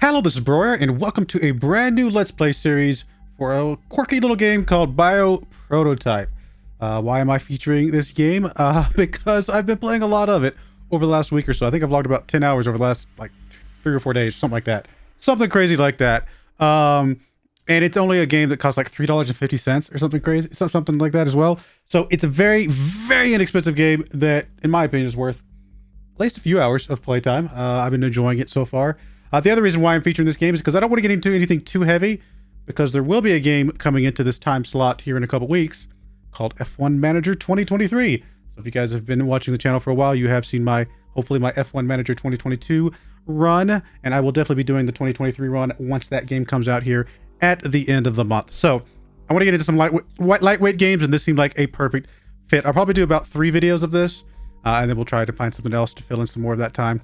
Hello, this is Broyar, and welcome to a brand new Let's Play series for a quirky little game called Prototype. Why am I featuring this game? Because I've been playing a lot of it over the last week or so. I think I've logged about 10 hours over the last, like, 3 or 4 days, something like that. Something crazy like that. And it's only a game that costs like $3.50 or something crazy, something like that as well. So it's a very, very inexpensive game that, in my opinion, is worth at least a few hours of playtime. I've been enjoying it so far. The other reason why I'm featuring this game is because I don't want to get into anything too heavy, because there will be a game coming into this time slot here in a couple weeks called F1 Manager 2023. So if you guys have been watching the channel for a while, you have seen hopefully my F1 Manager 2022 run, and I will definitely be doing the 2023 run once that game comes out here at the end of the month. So I want to get into some lightweight games, and this seemed like a perfect fit. I'll probably do about 3 videos of this, and then we'll try to find something else to fill in some more of that time.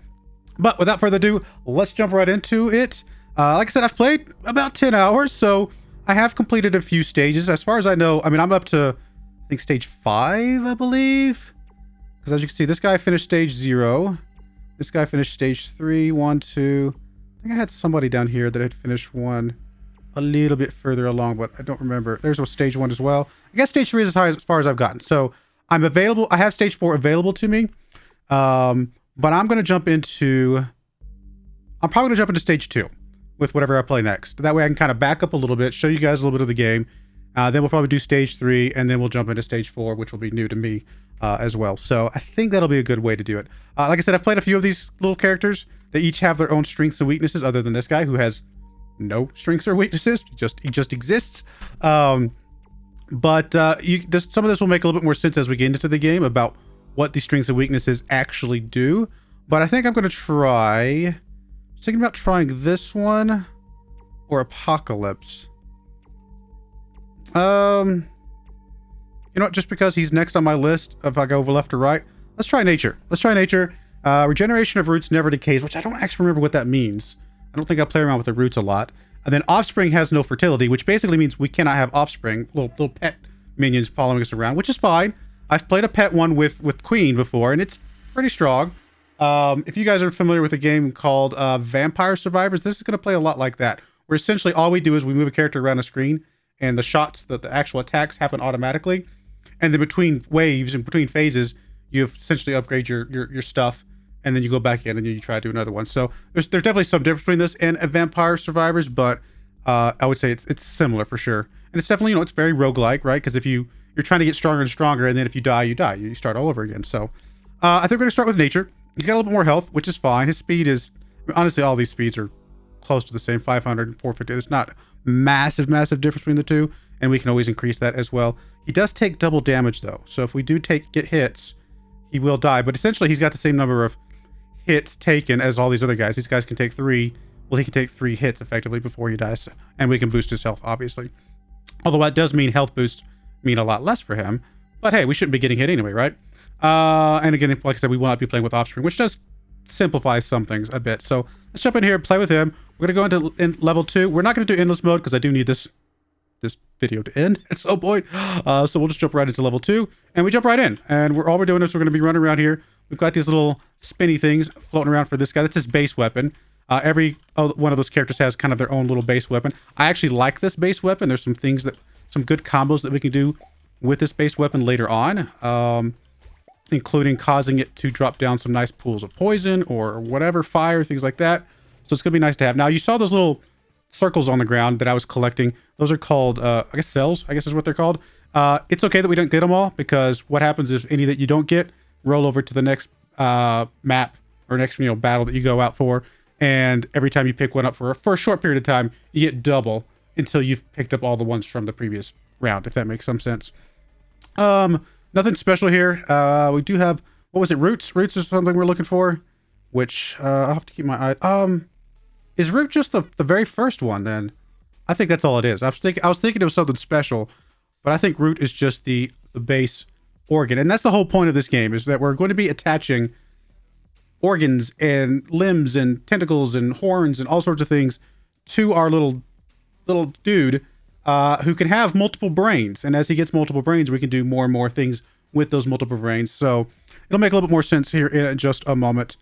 But without further ado, let's jump right into it. Like I said, I've played about 10 hours, so I have completed a few stages. As far as I know, I mean, I'm up to, I think, stage 5, I believe. Because as you can see, this guy finished stage 0. This guy finished stage 3, 1, 2. I think I had somebody down here that had finished one a little bit further along, but I don't remember. There's a stage 1 as well. I guess stage 3 is as far as I've gotten. So I'm available. I have stage 4 available to me. But I'm going to jump into... I'm probably going to jump into stage 2 with whatever I play next. That way I can kind of back up a little bit, show you guys a little bit of the game. Then we'll probably do stage 3, and then we'll jump into stage 4, which will be new to me as well. So I think that'll be a good way to do it. Like I said, I've played a few of these little characters. They each have their own strengths and weaknesses, other than this guy who has no strengths or weaknesses. He just exists. Some of this will make a little bit more sense as we get into the game about what these strengths and weaknesses actually do. But I think I'm going to try... I was thinking about trying this one or Apocalypse. You know what? Just because he's next on my list, if I go over left or right, let's try Nature. Let's try Nature. Regeneration of roots never decays, which I don't actually remember what that means. I don't think I play around with the roots a lot. And then Offspring has no fertility, which basically means we cannot have offspring, little pet minions following us around, which is fine. I've played a pet one with Queen before, and it's pretty strong. If you guys are familiar with a game called Vampire Survivors, this is going to play a lot like that, where essentially all we do is we move a character around a screen, and the shots, the actual attacks happen automatically. And then between waves and between phases, you essentially upgrade your stuff, and then you go back in and you try to do another one. So there's definitely some difference between this and Vampire Survivors, but I would say it's similar for sure. And it's definitely, it's very roguelike, right? Because if you're trying to get stronger and stronger, and then if you die, you die. You start all over again. So I think we're going to start with Nature. He's got a little bit more health, which is fine. His speed is... honestly, all these speeds are close to the same, 500 and 450. There's not massive difference between the two, and we can always increase that as well. He does take double damage, though. So if we do get hits, he will die. But essentially, he's got the same number of hits taken as all these other guys. These guys can take 3. Well, he can take 3 hits, effectively, before he dies. And we can boost his health, obviously. Although that does mean health boosts mean a lot less for him. But hey, we shouldn't be getting hit anyway, right? And again, like I said, we will not be playing with Offspring, which does simplify some things a bit. So let's jump in here and play with him. We're going to go into level 2. We're not going to do endless mode because I do need this video to end at some point. So we'll just jump right into level 2, and we jump right in. And all we're doing is we're going to be running around here. We've got these little spinny things floating around for this guy. That's his base weapon. Every one of those characters has kind of their own little base weapon. I actually like this base weapon. There's some good combos that we can do with this base weapon later on. Including causing it to drop down some nice pools of poison or whatever, fire, things like that. So it's going to be nice to have. Now, you saw those little circles on the ground that I was collecting. Those are called, I guess, cells, I guess is what they're called. It's okay that we don't get them all, because what happens is any that you don't get roll over to the next map or next battle that you go out for. And every time you pick one up for a short period of time, you get double until you've picked up all the ones from the previous round, if that makes some sense. Nothing special here. We do have, what was it? Roots? Roots is something we're looking for, which I'll have to keep my eye. Is root just the very first one then? I think that's all it is. I was thinking it was something special, but I think root is just the base organ. And that's the whole point of this game, is that we're going to be attaching organs and limbs and tentacles and horns and all sorts of things to our little dude, who can have multiple brains. And as he gets multiple brains, we can do more and more things with those multiple brains. So it'll make a little bit more sense here in just a moment.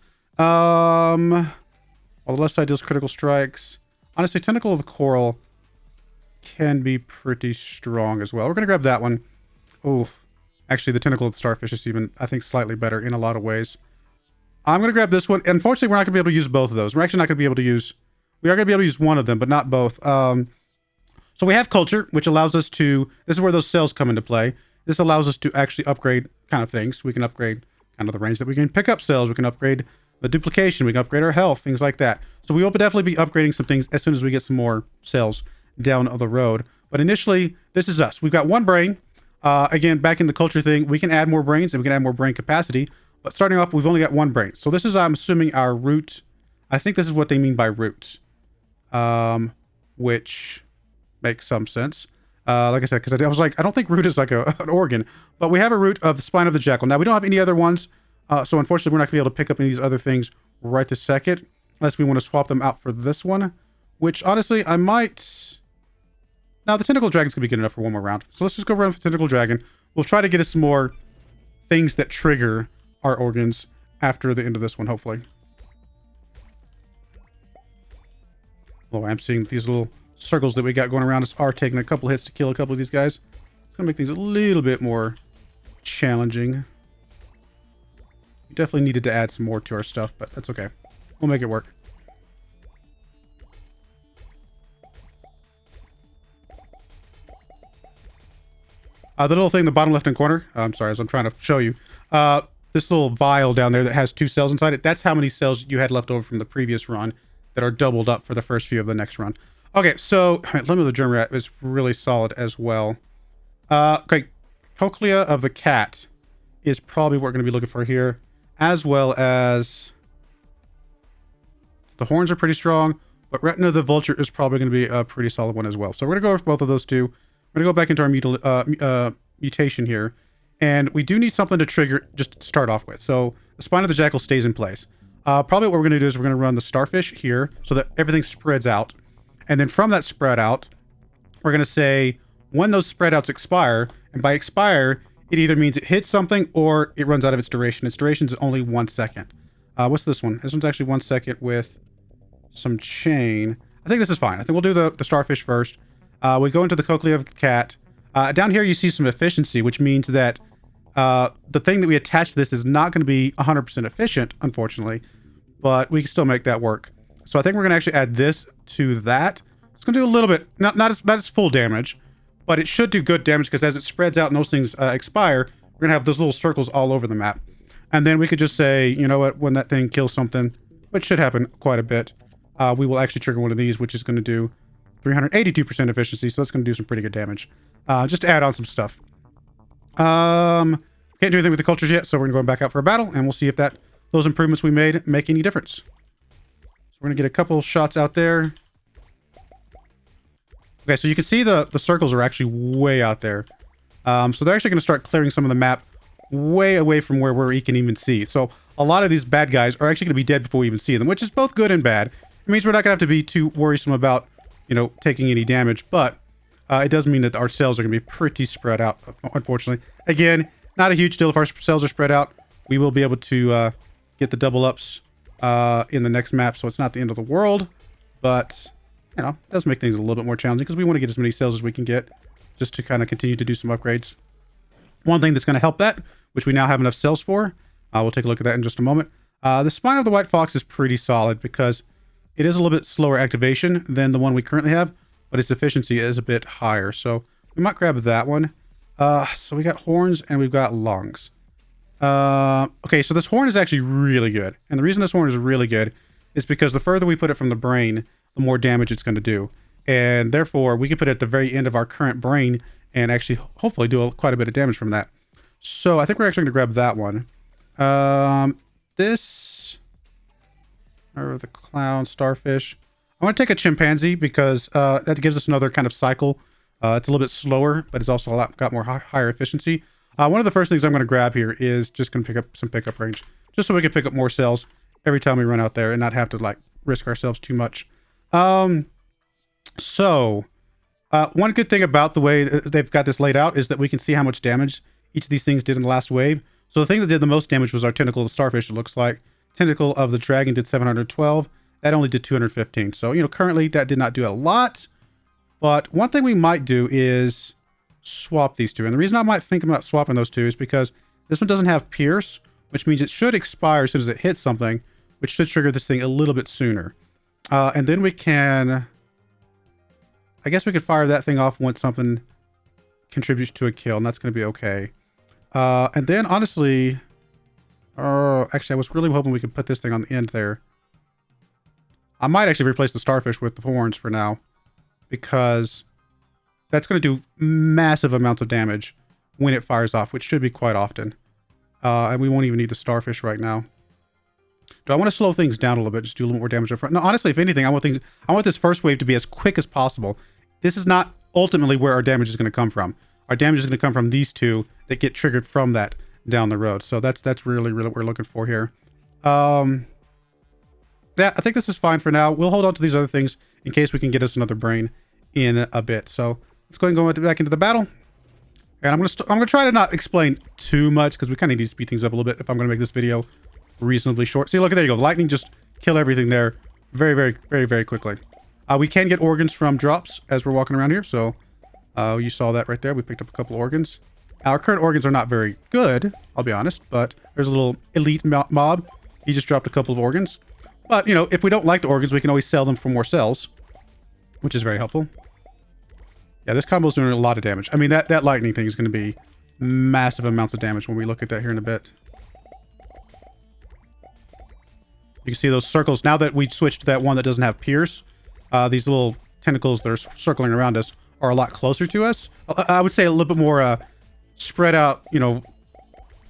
While while the left side deals critical strikes. Honestly, Tentacle of the Coral can be pretty strong as well. We're going to grab that one. Oof. Actually, the Tentacle of the Starfish is even, I think, slightly better in a lot of ways. I'm going to grab this one. Unfortunately, we're not going to be able to use both of those. We're actually not going to be able to use... We are going to be able to use one of them, but not both. So we have Culture, which allows us to... This is where those cells come into play. This allows us to actually upgrade kind of things. We can upgrade kind of the range that we can pick up cells. We can upgrade the duplication. We can upgrade our health, things like that. So we will definitely be upgrading some things as soon as we get some more cells down the road. But initially, this is us. We've got one brain. Again, back in the culture thing, we can add more brains and we can add more brain capacity. But starting off, we've only got one brain. So this is, I'm assuming, our root. I think this is what they mean by root. Which makes some sense. Like I said, because I was like, I don't think root is like an organ. But we have a root of the spine of the jackal. Now, we don't have any other ones. So unfortunately, we're not going to be able to pick up any of these other things right this second. Unless we want to swap them out for this one. Which, honestly, I might... Now, the Tentacle Dragon's going to be good enough for one more round. So let's just go run for Tentacle Dragon. We'll try to get us some more things that trigger our organs after the end of this one, hopefully. Oh, I'm seeing these little circles that we got going around us are taking a couple hits to kill a couple of these guys. It's going to make things a little bit more challenging. We definitely needed to add some more to our stuff, but that's okay. We'll make it work. The little thing in the bottom left-hand corner, I'm sorry, as I'm trying to show you, this little vial down there that has 2 cells inside it, that's how many cells you had left over from the previous run that are doubled up for the first few of the next run. Okay, so Limb of the Germ Rat is really solid as well. Okay, Cochlea of the Cat is probably what we're going to be looking for here, as well as the horns are pretty strong, but Retina of the Vulture is probably going to be a pretty solid one as well. So we're going to go with both of those two. We're going to go back into our mutation here. And we do need something to trigger just to start off with. So the spine of the jackal stays in place. Probably what we're going to do is we're going to run the starfish here so that everything spreads out. And then from that spread out, we're going to say when those spread outs expire, and by expire, it either means it hits something or it runs out of its duration. Its duration is only 1 second. What's this one? This one's actually 1 second with some chain. I think this is fine. I think we'll do the starfish first. We go into the Cochlea of the Cat. Down here you see some efficiency, which means that the thing that we attach to this is not going to be 100% efficient, unfortunately, but we can still make that work. So I think we're going to actually add this to that. It's going to do a little bit, not as full damage, but it should do good damage because as it spreads out and those things expire, we're going to have those little circles all over the map. And then we could just say, you know what, when that thing kills something, which should happen quite a bit, we will actually trigger one of these, which is going to do 382% efficiency, so that's going to do some pretty good damage. Just to add on some stuff. Can't do anything with the cultures yet, so we're going to go back out for a battle, and we'll see if those improvements we made make any difference. So we're going to get a couple shots out there. Okay, so you can see the circles are actually way out there. So they're actually going to start clearing some of the map way away from where we can even see. So a lot of these bad guys are actually going to be dead before we even see them, which is both good and bad. It means we're not going to have to be too worrisome about, you know, taking any damage, but it does mean that our cells are going to be pretty spread out, unfortunately. Again, not a huge deal if our cells are spread out. We will be able to get the double ups in the next map, so it's not the end of the world, but, you know, it does make things a little bit more challenging because we want to get as many cells as we can get just to kind of continue to do some upgrades. One thing that's going to help that, which we now have enough cells for, we'll take a look at that in just a moment. The spine of the white fox is pretty solid because it is a little bit slower activation than the one we currently have, but its efficiency is a bit higher. So we might grab that one. So we got horns and we've got lungs. Okay, so this horn is actually really good. And the reason this horn is really good is because the further we put it from the brain, the more damage it's going to do. And therefore, we can put it at the very end of our current brain and actually hopefully do quite a bit of damage from that. So I think we're actually going to grab that one. Or the clown starfish. I want to take a chimpanzee because that gives us another kind of cycle. It's a little bit slower, but it's also got more higher efficiency. One of the first things I'm going to grab here is just going to pick up some pickup range, just so we can pick up more cells every time we run out there and not have to like risk ourselves too much. So one good thing about the way they've got this laid out is that we can see how much damage each of these things did in the last wave. So the thing that did the most damage was our tentacle of the starfish, it looks like. Tentacle of the dragon did 712. That only did 215. So, you know, currently that did not do a lot. But one thing we might do is swap these two. And the reason I might think about swapping those two is because this one doesn't have pierce, which means it should expire as soon as it hits something, which should trigger this thing a little bit sooner. And then we can... I guess we could fire that thing off once something contributes to a kill, and that's going to be okay. And then, honestly... actually, I was really hoping we could put this thing on the end there. I might actually replace the starfish with the horns for now, because that's going to do massive amounts of damage when it fires off, which should be quite often. And we won't even need the starfish right now. Do I want to slow things down a little bit, just do a little more damage up front? No, honestly, if anything, I want this first wave to be as quick as possible. This is not ultimately where our damage is going to come from. Our damage is going to come from these two that get triggered from that down the road. So that's really what we're looking for here. Yeah, I think this is fine for now. We'll hold on to these other things in case we can get us another brain in a bit. So let's go ahead and go back into the battle. And I'm gonna try to not explain too much because we kind of need to speed things up a little bit if I'm gonna make this video reasonably short. See, look, there you go. The lightning just kill everything there very quickly. We can get organs from drops as we're walking around here. So you saw that right there. We picked up a couple organs. Our current organs are not very good, I'll be honest, but there's a little elite mob. He just dropped a couple of organs. But, you know, if we don't like the organs, we can always sell them for more cells, which is very helpful. Yeah, this combo's doing a lot of damage. I mean, that lightning thing is going to be massive amounts of damage when we look at that here in a bit. You can see those circles. Now that we switched to that one that doesn't have pierce, these little tentacles that are circling around us are a lot closer to us. I would say a little bit more spread out, you know,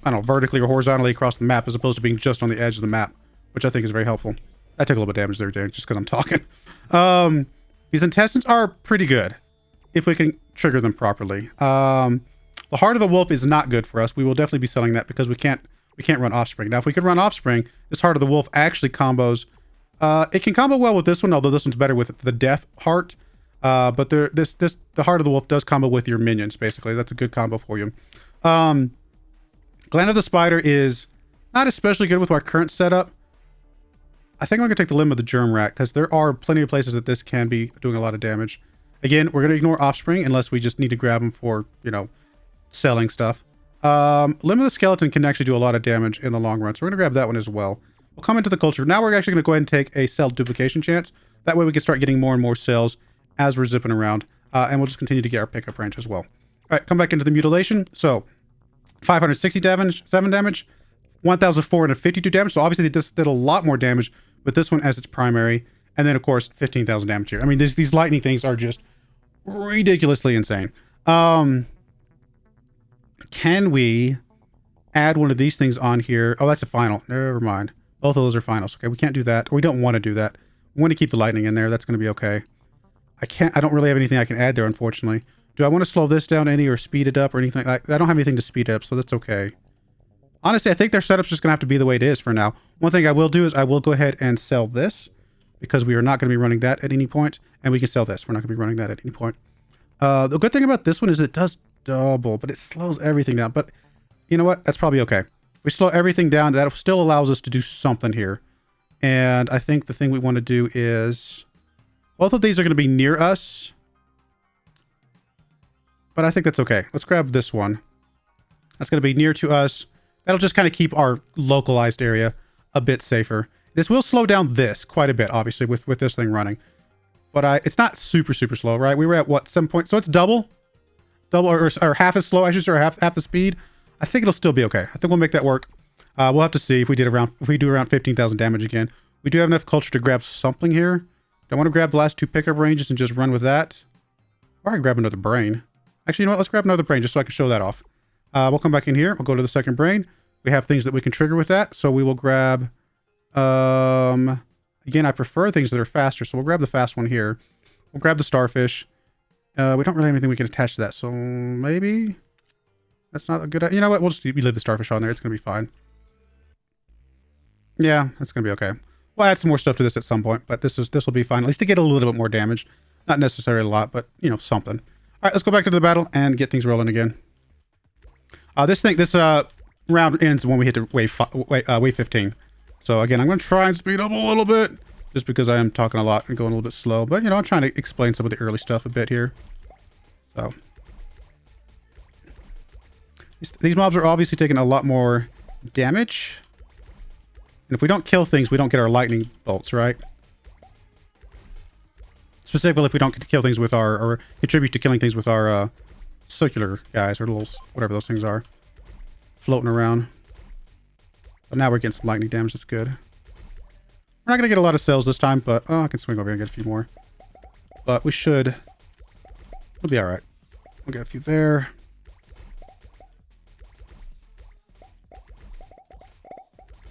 I don't know, vertically or horizontally across the map as opposed to being just on the edge of the map, which I think is very helpful. I took a little bit of damage there, Dan, just because I'm talking. These intestines are pretty good if we can trigger them properly. The heart of the wolf is not good for us. We will definitely be selling that because we can't run offspring. Now, if we could run offspring, this heart of the wolf actually combos. It can combo well with this one, although this one's better with the death heart. But the heart of the wolf does combo with your minions, basically. That's a good combo for you. Gland of the spider is not especially good with our current setup. I think I'm going to take the limb of the germ rat because there are plenty of places that this can be doing a lot of damage. Again, we're going to ignore offspring unless we just need to grab them for, you know, selling stuff. Limb of the skeleton can actually do a lot of damage in the long run, so we're going to grab that one as well. We'll come into the culture. Now we're actually going to go ahead and take a cell duplication chance. That way we can start getting more and more cells as we're zipping around, and we'll just continue to get our pickup range as well. All right, come back into the mutilation. So 560 damage, 7 damage, 1,452 damage. So obviously this did a lot more damage with this one as its primary. And then, of course, 15,000 damage here. I mean, these lightning things are just ridiculously insane. Can we add one of these things on here? Oh, that's a final. Never mind. Both of those are finals. Okay, we can't do that. Or we don't want to do that. We want to keep the lightning in there. That's going to be okay. I don't really have anything I can add there, unfortunately. Do I want to slow this down any or speed it up or anything? I don't have anything to speed it up, so that's okay. Honestly, I think their setup's just going to have to be the way it is for now. One thing I will do is I will go ahead and sell this because we are not going to be running that at any point. And we can sell this. We're not going to be running that at any point. The good thing about this one is it does double, but it slows everything down. But you know what? That's probably okay. We slow everything down. That still allows us to do something here. And I think the thing we want to do is... both of these are going to be near us. But I think that's okay. Let's grab this one. That's going to be near to us. That'll just kind of keep our localized area a bit safer. This will slow down this quite a bit, obviously, with this thing running. But it's not super slow, right? We were at, what, 7 points? So it's double or half as slow, I should say, or half the speed. I think it'll still be okay. I think we'll make that work. We'll have to see if we do around 15,000 damage again. We do have enough culture to grab something here. Do I want to grab the last 2 pickup ranges and just run with that? Or I can grab another brain. Actually, you know what? Let's grab another brain just so I can show that off. We'll come back in here. We'll go to the second brain. We have things that we can trigger with that. So we will grab... again, I prefer things that are faster. So we'll grab the fast one here. We'll grab the starfish. We don't really have anything we can attach to that. So maybe... that's not a good idea. You know what? We'll just leave the starfish on there. It's going to be fine. Yeah, that's going to be okay. We'll add some more stuff to this at some point, but this will be fine. At least to get a little bit more damage. Not necessarily a lot, but, you know, something. All right, let's go back to the battle and get things rolling again. This round ends when we hit the wave 15. So again, I'm going to try and speed up a little bit. just because I am talking a lot and going a little bit slow. But, you know, I'm trying to explain some of the early stuff a bit here. So, these mobs are obviously taking a lot more damage. And if we don't kill things, we don't get our lightning bolts, right? Specifically, if we don't kill things with our, or contribute to killing things with our circular guys, or little, whatever those things are, floating around. But now we're getting some lightning damage, that's good. We're not going to get a lot of cells this time, but, oh, I can swing over here and get a few more. But we should, we'll be alright. We'll get a few there.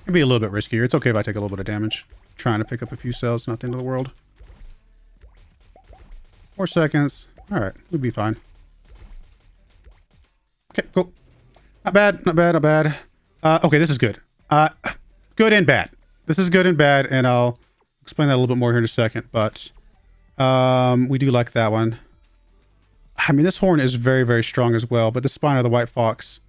It'll be a little bit riskier. It's okay if I take a little bit of damage. Trying to pick up a few cells, not the end of the world. 4 seconds. Alright, we'll be fine. Okay, cool. Not bad, not bad, not bad. Okay, this is good. Good and bad. This is good and bad, and I'll explain that a little bit more here in a second, but we do like that one. I mean, this horn is very, very strong as well, but the spine of the white fox,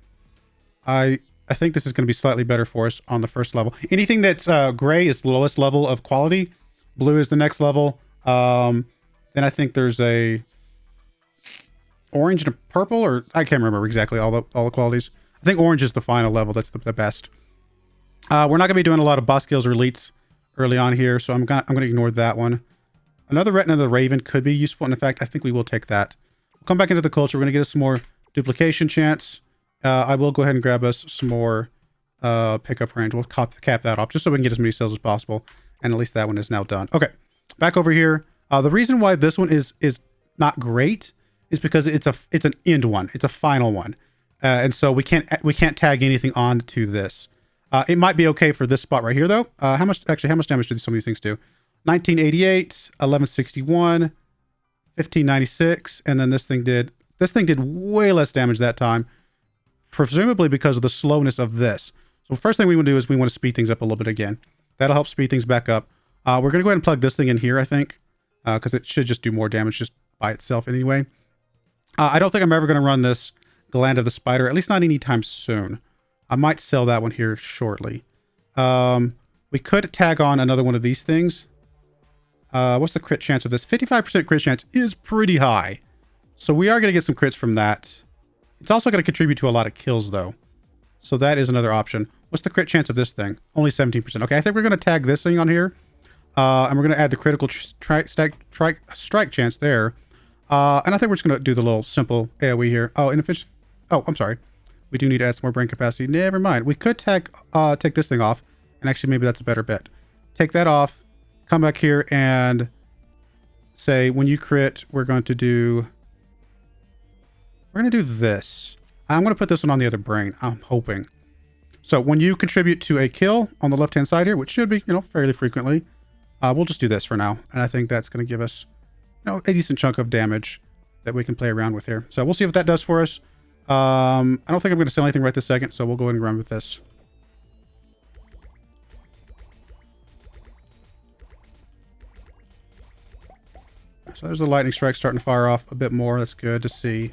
I think this is going to be slightly better for us on the first level. Anything that's gray is the lowest level of quality. Blue is the next level. Then I think there's a orange and a purple, or I can't remember exactly all the qualities. I think orange is the final level. That's the best. We're not going to be doing a lot of boss kills or elites early on here, so I'm gonna ignore that one. Another Retina of the Raven could be useful, and in fact, I think we will take that. We'll come back into the culture. We're going to get us some more duplication chance. I will go ahead and grab us some more pickup range. We'll cap that off just so we can get as many cells as possible, and at least that one is now done. Okay, back over here. The reason why this one is not great is because it's an end one. It's a final one, and so we can't tag anything on to this. It might be okay for this spot right here though. How much damage do some of these things do? 1988, 1161, 1596, and then this thing did way less damage that time, presumably because of the slowness of this. So first thing we want to do is we want to speed things up a little bit again. That'll help speed things back up. We're going to go ahead and plug this thing in here, I think, because it should just do more damage just by itself anyway. I don't think I'm ever going to run this Gland of the Spider, at least not anytime soon. I might sell that one here shortly. We could tag on another one of these things. What's the crit chance of this? 55% crit chance is pretty high. So we are going to get some crits from that. It's also going to contribute to a lot of kills, though. So that is another option. What's the crit chance of this thing? Only 17%. Okay, I think we're going to tag this thing on here. And we're going to add the critical strike chance there. And I think we're just going to do the little simple AoE here. Oh, inefficient. Oh, I'm sorry. We do need to add some more brain capacity. Never mind. We could take this thing off. And actually, maybe that's a better bet. Take that off. Come back here and say, when you crit, we're going to do this. I'm going to put this one on the other brain. I'm hoping. So when you contribute to a kill on the left-hand side here, which should be, fairly frequently, we'll just do this for now. And I think that's going to give us, a decent chunk of damage that we can play around with here. So we'll see what that does for us. I don't think I'm going to sell anything right this second, so we'll go ahead and run with this. So there's the lightning strike starting to fire off a bit more. That's good to see.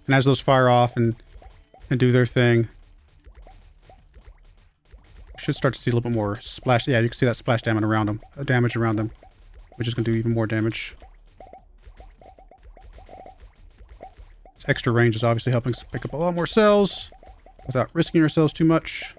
And as those fire off and do their thing, we should start to see a little bit more splash. Yeah, you can see that splash damage around them, which is going to do even more damage. This extra range is obviously helping us pick up a lot more cells without risking ourselves too much.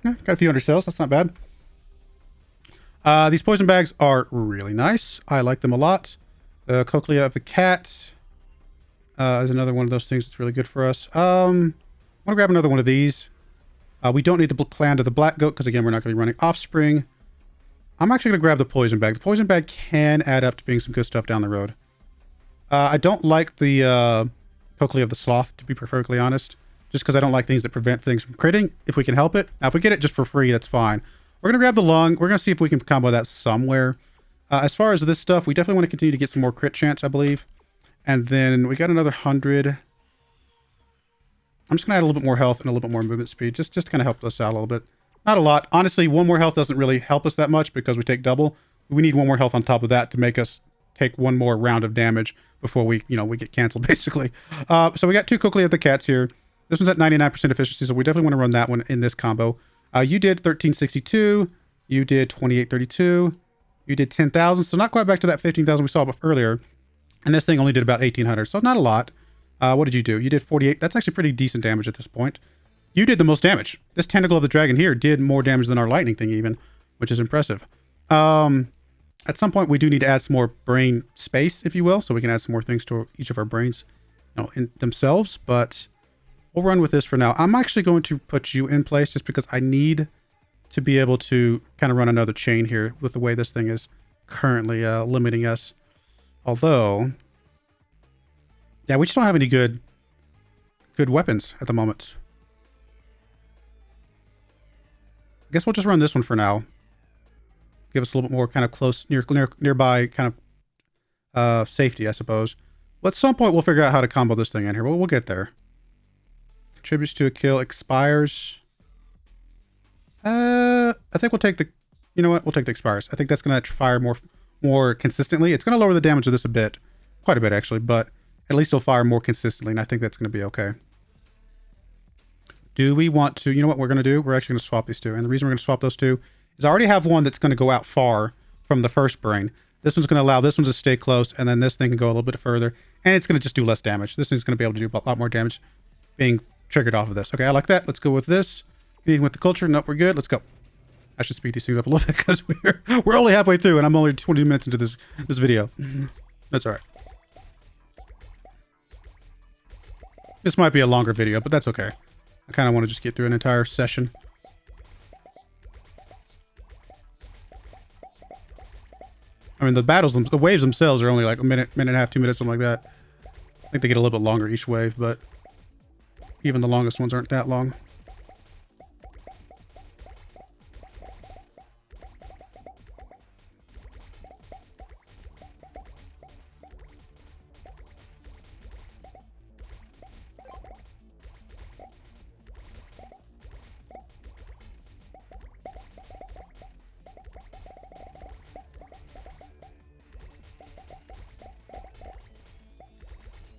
Yeah, got a few hundred cells. That's not bad. These poison bags are really nice. I like them a lot. The cochlea of the cat is another one of those things that's really good for us. I want to grab another one of these. We don't need the gland of the black goat because, again, we're not going to be running offspring. I'm actually going to grab the poison bag. The poison bag can add up to being some good stuff down the road. I don't like the Cochlea of the Sloth, to be perfectly honest, just because I don't like things that prevent things from critting, if we can help it. Now, if we get it just for free, that's fine. We're going to grab the lung. We're going to see if we can combo that somewhere. As far as this stuff, we definitely want to continue to get some more crit chance, I believe. And then we got another 100. I'm just going to add a little bit more health and a little bit more movement speed, just to kind of help us out a little bit. Not a lot. Honestly, one more health doesn't really help us that much because we take double. We need one more health on top of that to make us take one more round of damage before we get canceled, basically. So we got 2 Cochlea of the Cats here. This one's at 99% efficiency, so we definitely want to run that one in this combo. You did 1362. You did 2832. You did 10,000, so not quite back to that 15,000 we saw earlier. And this thing only did about 1,800, so not a lot. What did you do? You did 48. That's actually pretty decent damage at this point. You did the most damage. This Tentacle of the Dragon here did more damage than our lightning thing even, which is impressive. At some point, we do need to add some more brain space, if you will, so we can add some more things to each of our brains, in themselves, but we'll run with this for now. I'm actually going to put you in place just because I need to be able to kind of run another chain here with the way this thing is currently limiting us. Although, yeah, we just don't have any good weapons at the moment. I guess we'll just run this one for now. Give us a little bit more kind of close, nearby kind of safety, I suppose. But at some point, we'll figure out how to combo this thing in here. We'll get there. Contributes to a kill, expires. I think we'll take the, you know what? We'll take the expires. I think that's going to fire more consistently. It's going to lower the damage of this a bit. Quite a bit, actually, but at least it'll fire more consistently, and I think that's going to be okay. Do we want to, you know what we're going to do? We're actually going to swap these two. And the reason we're going to swap those two is I already have one that's going to go out far from the first brain. This one's going to allow this one to stay close, and then this thing can go a little bit further, and it's going to just do less damage. This thing's going to be able to do a lot more damage being triggered off of this. Okay, I like that. Let's go with this. Anything with the culture? Nope, we're good. Let's go. I should speed these things up a little bit because we're only halfway through, and I'm only 20 minutes into this video. That's all right. This might be a longer video, but that's okay. I kind of want to just get through an entire session. I mean, the waves themselves are only like a minute and a half, 2 minutes, something like that. I think they get a little bit longer each wave, but even the longest ones aren't that long.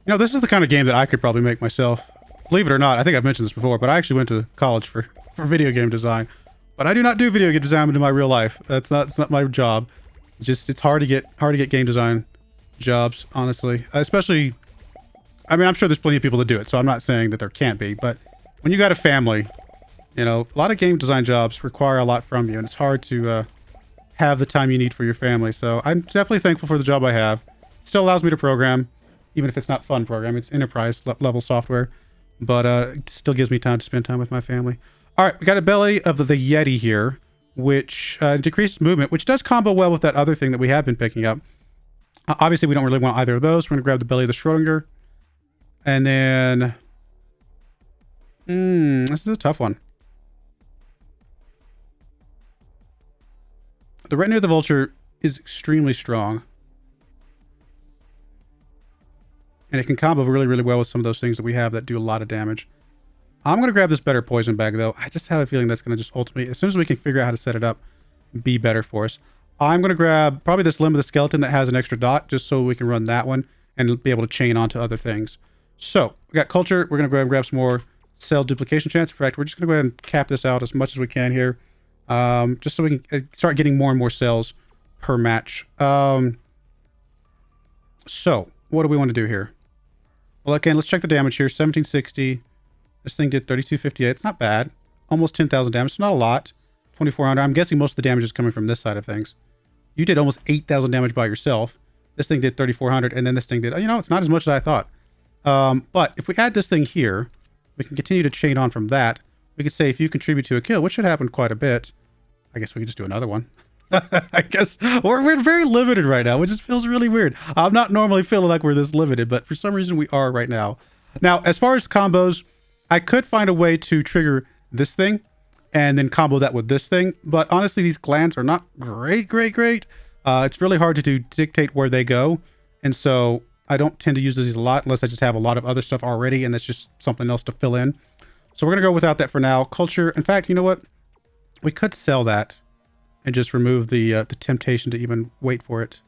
You know, this is the kind of game that I could probably make myself. Believe it or not, I think I've mentioned this before, but I actually went to college for video game design. But I do not do video game design in my real life. It's not my job. It's hard to get game design jobs, honestly. Especially, I mean, I'm sure there's plenty of people that do it, so I'm not saying that there can't be. But when you got a family, you know, a lot of game design jobs require a lot from you, and it's hard to have the time you need for your family. So I'm definitely thankful for the job I have. It still allows me to program. Even if it's not fun program, it's enterprise level software, but it still gives me time to spend time with my family. All right, we got a belly of the Yeti here, which decreases movement, which does combo well with that other thing that we have been picking up. Obviously, we don't really want either of those. We're going to grab the belly of the Schrodinger. And then... this is a tough one. The retinue of the vulture is extremely strong. And it can combo really, really well with some of those things that we have that do a lot of damage. I'm going to grab this better poison bag, though. I just have a feeling that's going to just ultimately, as soon as we can figure out how to set it up, be better for us. I'm going to grab probably this limb of the skeleton that has an extra dot, just so we can run that one and be able to chain onto other things. So, we got culture. We're going to go ahead and grab some more cell duplication chance. In fact, we're just going to go ahead and cap this out as much as we can here. Just so we can start getting more and more cells per match. So, what do we want to do here? Well, again, let's check the damage here. 1760. This thing did 3258. It's not bad. Almost 10,000 damage. It's not a lot. 2400. I'm guessing most of the damage is coming from this side of things. You did almost 8,000 damage by yourself. This thing did 3,400. And then this thing did... You know, it's not as much as I thought. But if we add this thing here, we can continue to chain on from that. We could say if you contribute to a kill, which should happen quite a bit. I guess we could just do another one. I guess we're very limited right now, which just feels really weird. I'm not normally feeling like we're this limited, but for some reason we are right now. Now, as far as combos, I could find a way to trigger this thing and then combo that with this thing. But honestly, these glands are not great. It's really hard to dictate where they go. And so I don't tend to use these a lot unless I just have a lot of other stuff already and that's just something else to fill in. So we're going to go without that for now. Culture. In fact, you know what? We could sell that and just remove the temptation to even wait for it.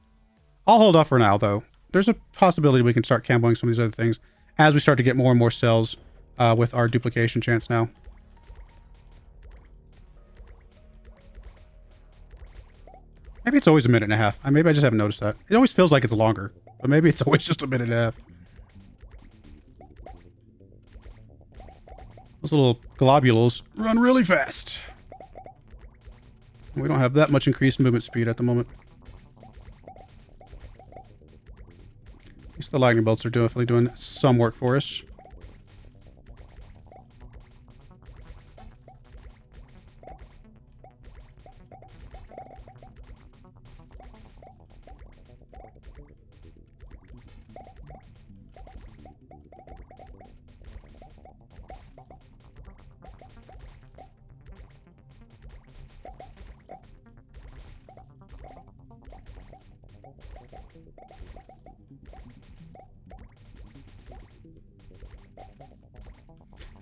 I'll hold off for now, though. There's a possibility we can start comboing some of these other things as we start to get more and more cells with our duplication chance now. Maybe it's always a minute and a half. Maybe I just haven't noticed that. It always feels like it's longer, but maybe it's always just a minute and a half. Those little globules run really fast. We don't have that much increased movement speed at the moment. At least the lightning bolts are definitely doing some work for us.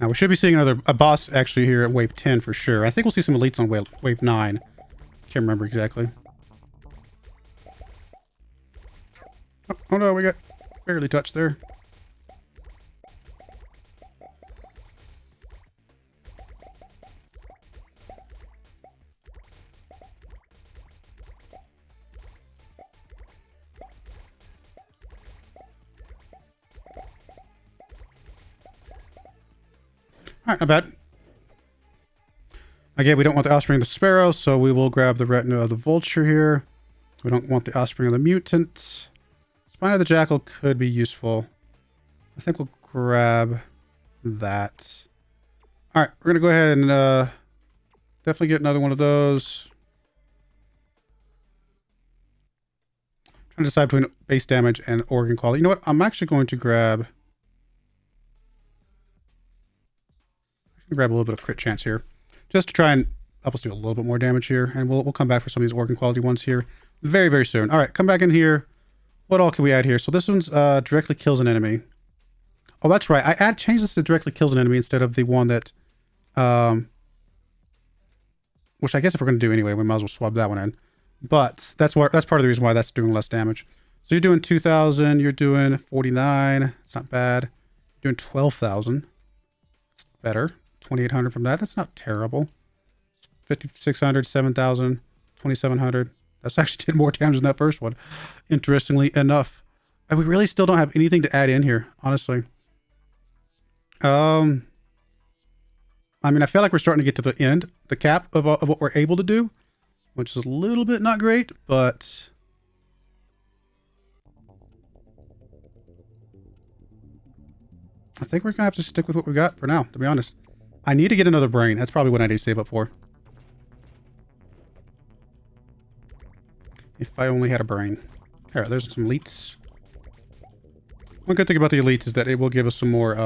Now, we should be seeing a boss actually here at wave 10 for sure. I think we'll see some elites on wave 9. Can't remember exactly. Oh no, we got barely touched there. Alright, not bad. Again, we don't want the offspring of the sparrow, so we will grab the retinue of the vulture here. We don't want the offspring of the mutant. Spine of the jackal could be useful. I think we'll grab that. Alright, we're going to go ahead and definitely get another one of those. Trying to decide between base damage and organ quality. You know what? I'm actually going to grab a little bit of crit chance here, just to try and help us do a little bit more damage here, and we'll come back for some of these organ quality ones here very, very soon. All right, come back in here. What all can we add here? So this one's directly kills an enemy. Oh, that's right. I changed this to directly kills an enemy instead of the one that, which I guess if we're going to do anyway, we might as well swap that one in. But that's part of the reason why that's doing less damage. So you're doing 2,000. You're doing 49. It's not bad. You're doing 12,000. It's better. 2,800 from that. That's not terrible. 5,600, 7,000, 2,700. That's actually did more damage than that first one. Interestingly enough. And we really still don't have anything to add in here, honestly. I mean, I feel like we're starting to get to the end, the cap of what we're able to do, which is a little bit not great, but I think we're going to have to stick with what we got for now, to be honest. I need to get another brain. That's probably what I need to save up for. If I only had a brain. Alright, there's some elites. One good thing about the elites is that it will give us some more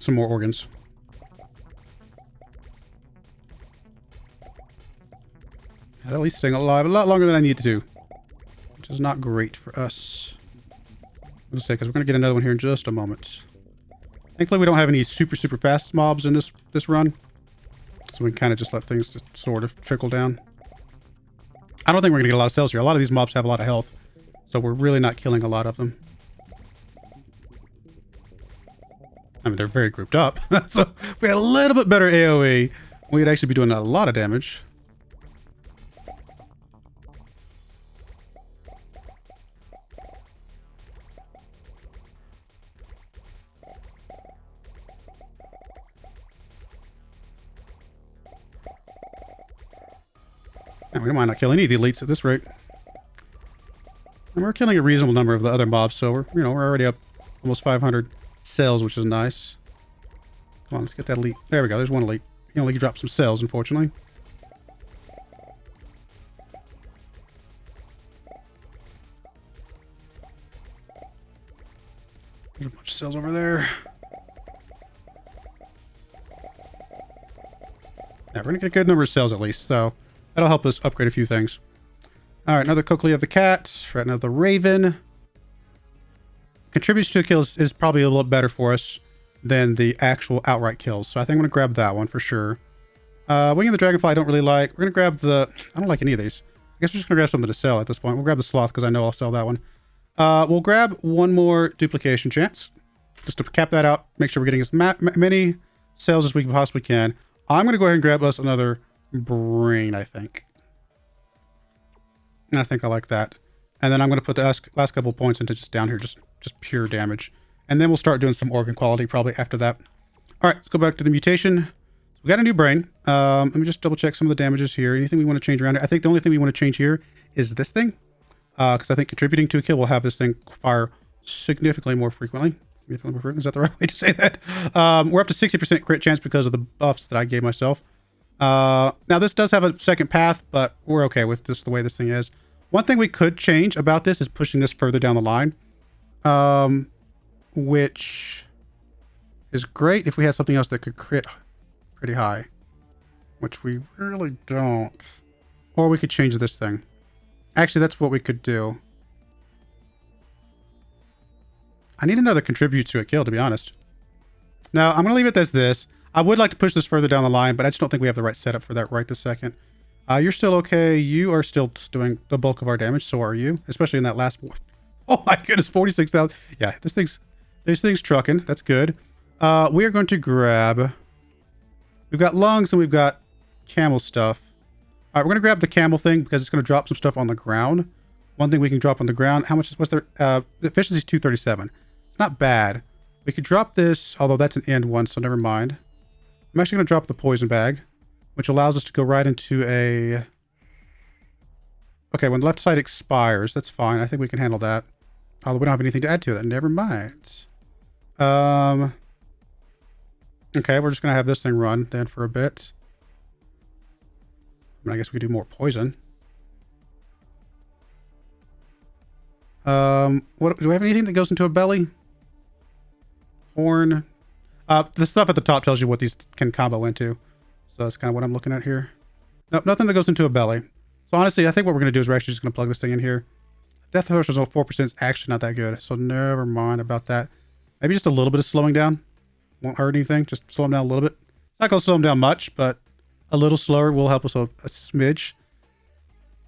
organs. At least staying alive a lot longer than I need to do, which is not great for us. Let's say, because we're going to get another one here in just a moment. Thankfully, we don't have any super fast mobs in this run, so we can kind of just let things just sort of trickle down. I don't think we're going to get a lot of cells here. A lot of these mobs have a lot of health, so we're really not killing a lot of them. I mean, they're very grouped up, so if we had a little bit better AoE, we'd actually be doing a lot of damage. And we don't mind not killing any of the elites at this rate. And we're killing a reasonable number of the other mobs, so we're already up almost 500 cells, which is nice. Come on, let's get that elite. There we go. There's one elite. He only dropped some cells, unfortunately. cells over there. Yeah, we're going to get a good number of cells at least, so that'll help us upgrade a few things. All right, another Cochlea of the cat. Right, another Raven. Contributes to a kill is probably a little better for us than the actual outright kills. So I think I'm going to grab that one for sure. Wing of the Dragonfly I don't really like. We're going to grab the... I don't like any of these. I guess we're just going to grab something to sell at this point. We'll grab the Sloth because I know I'll sell that one. We'll grab one more duplication chance. Just to cap that out. Make sure we're getting as many cells as we possibly can. I'm going to go ahead and grab us another brain, I think. And I think I like that. And then I'm going to put the last couple points into just down here, just pure damage. And then we'll start doing some organ quality probably after that. All right, let's go back to the mutation. We got a new brain. Let me just double check some of the damages here. Anything we want to change around here? I think the only thing we want to change here is this thing. Because I think contributing to a kill will have this thing fire significantly more frequently. Is that the right way to say that? We're up to 60% crit chance because of the buffs that I gave myself. Now this does have a second path, but we're okay with this the way this thing is. One thing we could change about this is pushing this further down the line. Which is great if we had something else that could crit pretty high. Which we really don't. Or we could change this thing. Actually, that's what we could do. I need another contribute to a kill, to be honest. Now, I'm going to leave it as this. I would like to push this further down the line, but I just don't think we have the right setup for that right this second. You're still okay. You are still doing the bulk of our damage. So are you, especially in that last one. Oh my goodness, 46,000. Yeah, this thing's trucking. That's good. We are going to grab... We've got lungs and we've got camel stuff. All right, we're going to grab the camel thing because it's going to drop some stuff on the ground. One thing we can drop on the ground. How much was there? The efficiency is 237. It's not bad. We could drop this, although that's an end one, so never mind. I'm actually going to drop the poison bag, which allows us to go right into a... Okay, when the left side expires, that's fine. I think we can handle that. Although we don't have anything to add to that. Never mind. Okay, we're just going to have this thing run then for a bit. I guess we could do more poison. What do we have anything that goes into a belly? Horn. The stuff at the top tells you what these can combo into. So that's kind of what I'm looking at here. Nope, nothing that goes into a belly. So honestly, I think what we're going to do is we're actually just going to plug this thing in here. Death Horse is 4% is actually not that good. So never mind about that. Maybe just a little bit of slowing down. Won't hurt anything. Just slow them down a little bit. It's not going to slow them down much, but a little slower will help us a smidge.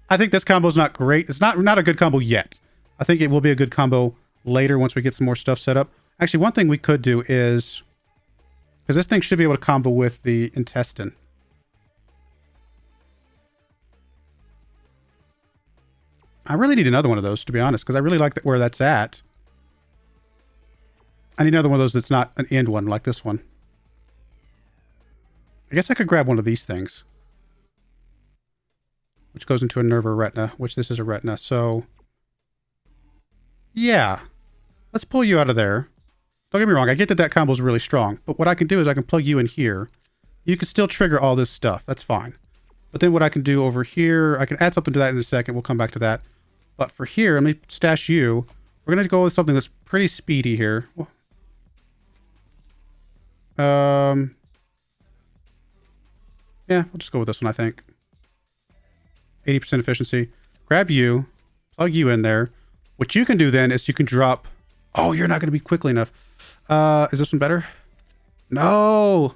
I think this combo is not great. It's not a good combo yet. I think it will be a good combo later once we get some more stuff set up. Actually, one thing we could do is... Because this thing should be able to combo with the intestine. I really need another one of those, to be honest, because I really like where that's at. I need another one of those that's not an end one, like this one. I guess I could grab one of these things. Which goes into a nerve or retina, which this is a retina, so... Yeah. Let's pull you out of there. Don't get me wrong, I get that that combo is really strong, but what I can do is I can plug you in here. You can still trigger all this stuff, that's fine. But then what I can do over here, I can add something to that in a second, we'll come back to that. But for here, let me stash you. We're going to go with something that's pretty speedy here. Yeah, we'll just go with this one, I think. 80% efficiency. Grab you, plug you in there. What you can do then is you can drop... Oh, you're not going to be quickly enough. Is this one better? No!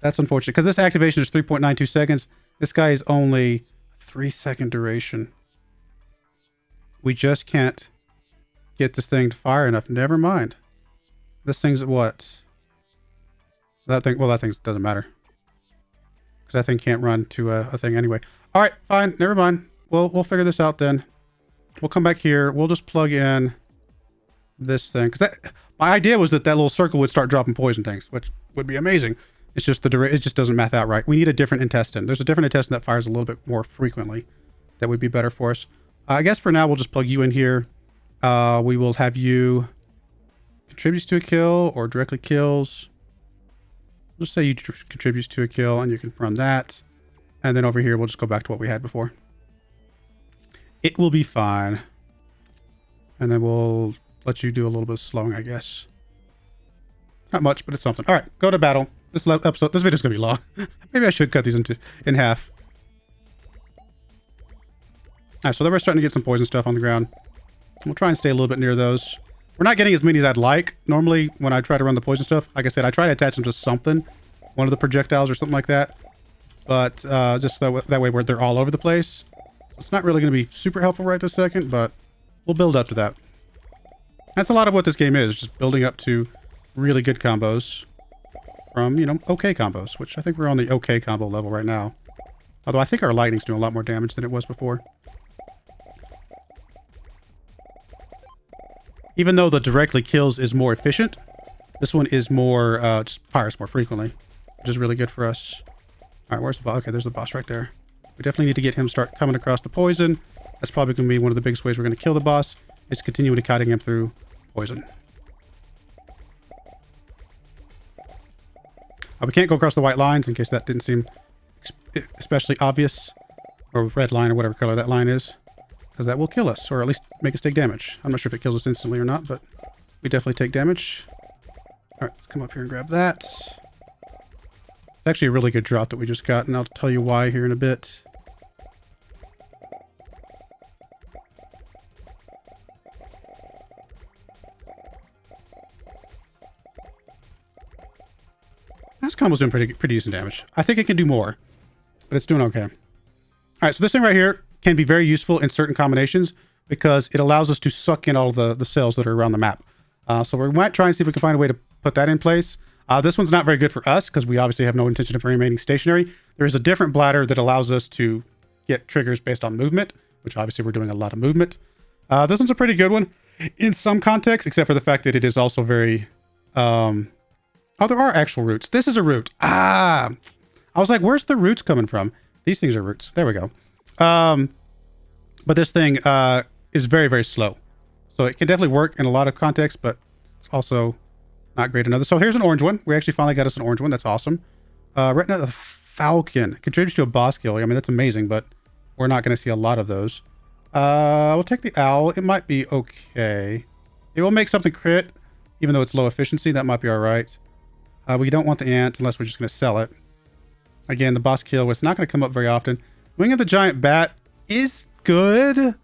That's unfortunate, because this activation is 3.92 seconds. This guy is only 3-second duration. We just can't get this thing to fire enough. Never mind. This thing's at what? That thing, well, that thing doesn't matter. Because that thing can't run to a thing anyway. All right, fine. Never mind. We'll figure this out then. We'll come back here. We'll just plug in this thing. Because my idea was that little circle would start dropping poison things, which would be amazing. It's just it just doesn't math out right. We need a different intestine. There's a different intestine that fires a little bit more frequently. That would be better for us. I guess for now, we'll just plug you in here. We will have you contributes to a kill or directly kills. Let's say you contributes to a kill and you can run that. And then over here, we'll just go back to what we had before. It will be fine. And then we'll let you do a little bit of slowing, I guess. Not much, but it's something. All right, go to battle. This video's gonna be long. Maybe I should cut these in half. All right, so then we're starting to get some poison stuff on the ground. We'll try and stay a little bit near those. We're not getting as many as I'd like. Normally, when I try to run the poison stuff, like I said, I try to attach them to something, one of the projectiles or something like that. But just that way where they're all over the place. It's not really going to be super helpful right this second, but we'll build up to that. That's a lot of what this game is, just building up to really good combos from, you know, okay combos, which I think we're on the okay combo level right now. Although I think our lightning's doing a lot more damage than it was before. Even though the directly kills is more efficient, this one is more, just fires more frequently, which is really good for us. All right, where's the boss? Okay, there's the boss right there. We definitely need to get him to start coming across the poison. That's probably going to be one of the biggest ways we're going to kill the boss, is continually cutting him through poison. We can't go across the white lines, in case that didn't seem especially obvious, or red line, or whatever color that line is, because that will kill us, or at least make us take damage. I'm not sure if it kills us instantly or not, but we definitely take damage. All right, let's come up here and grab that. It's actually a really good drop that we just got, and I'll tell you why here in a bit. This combo's doing pretty decent damage. I think it can do more, but it's doing okay. All right, so this thing right here can be very useful in certain combinations because it allows us to suck in all the cells that are around the map. So we might try and see if we can find a way to put that in place. This one's not very good for us because we obviously have no intention of remaining stationary. There is a different bladder that allows us to get triggers based on movement, which obviously we're doing a lot of movement. This one's a pretty good one in some contexts, except for the fact that it is also very... Oh, there are actual roots. This is a root. Ah! I was like, where's the roots coming from? These things are roots. There we go. But this thing is very, very slow. So it can definitely work in a lot of contexts, but it's also not great in others. So here's an orange one. We actually finally got us an orange one. That's awesome. Right now, the Falcon contributes to a boss kill. I mean, that's amazing, but we're not going to see a lot of those. We'll take the owl. It might be okay. It will make something crit, even though it's low efficiency. That might be all right. We don't want the ant unless we're just going to sell it. Again, the boss kill was not going to come up very often. Wing of the Giant Bat is good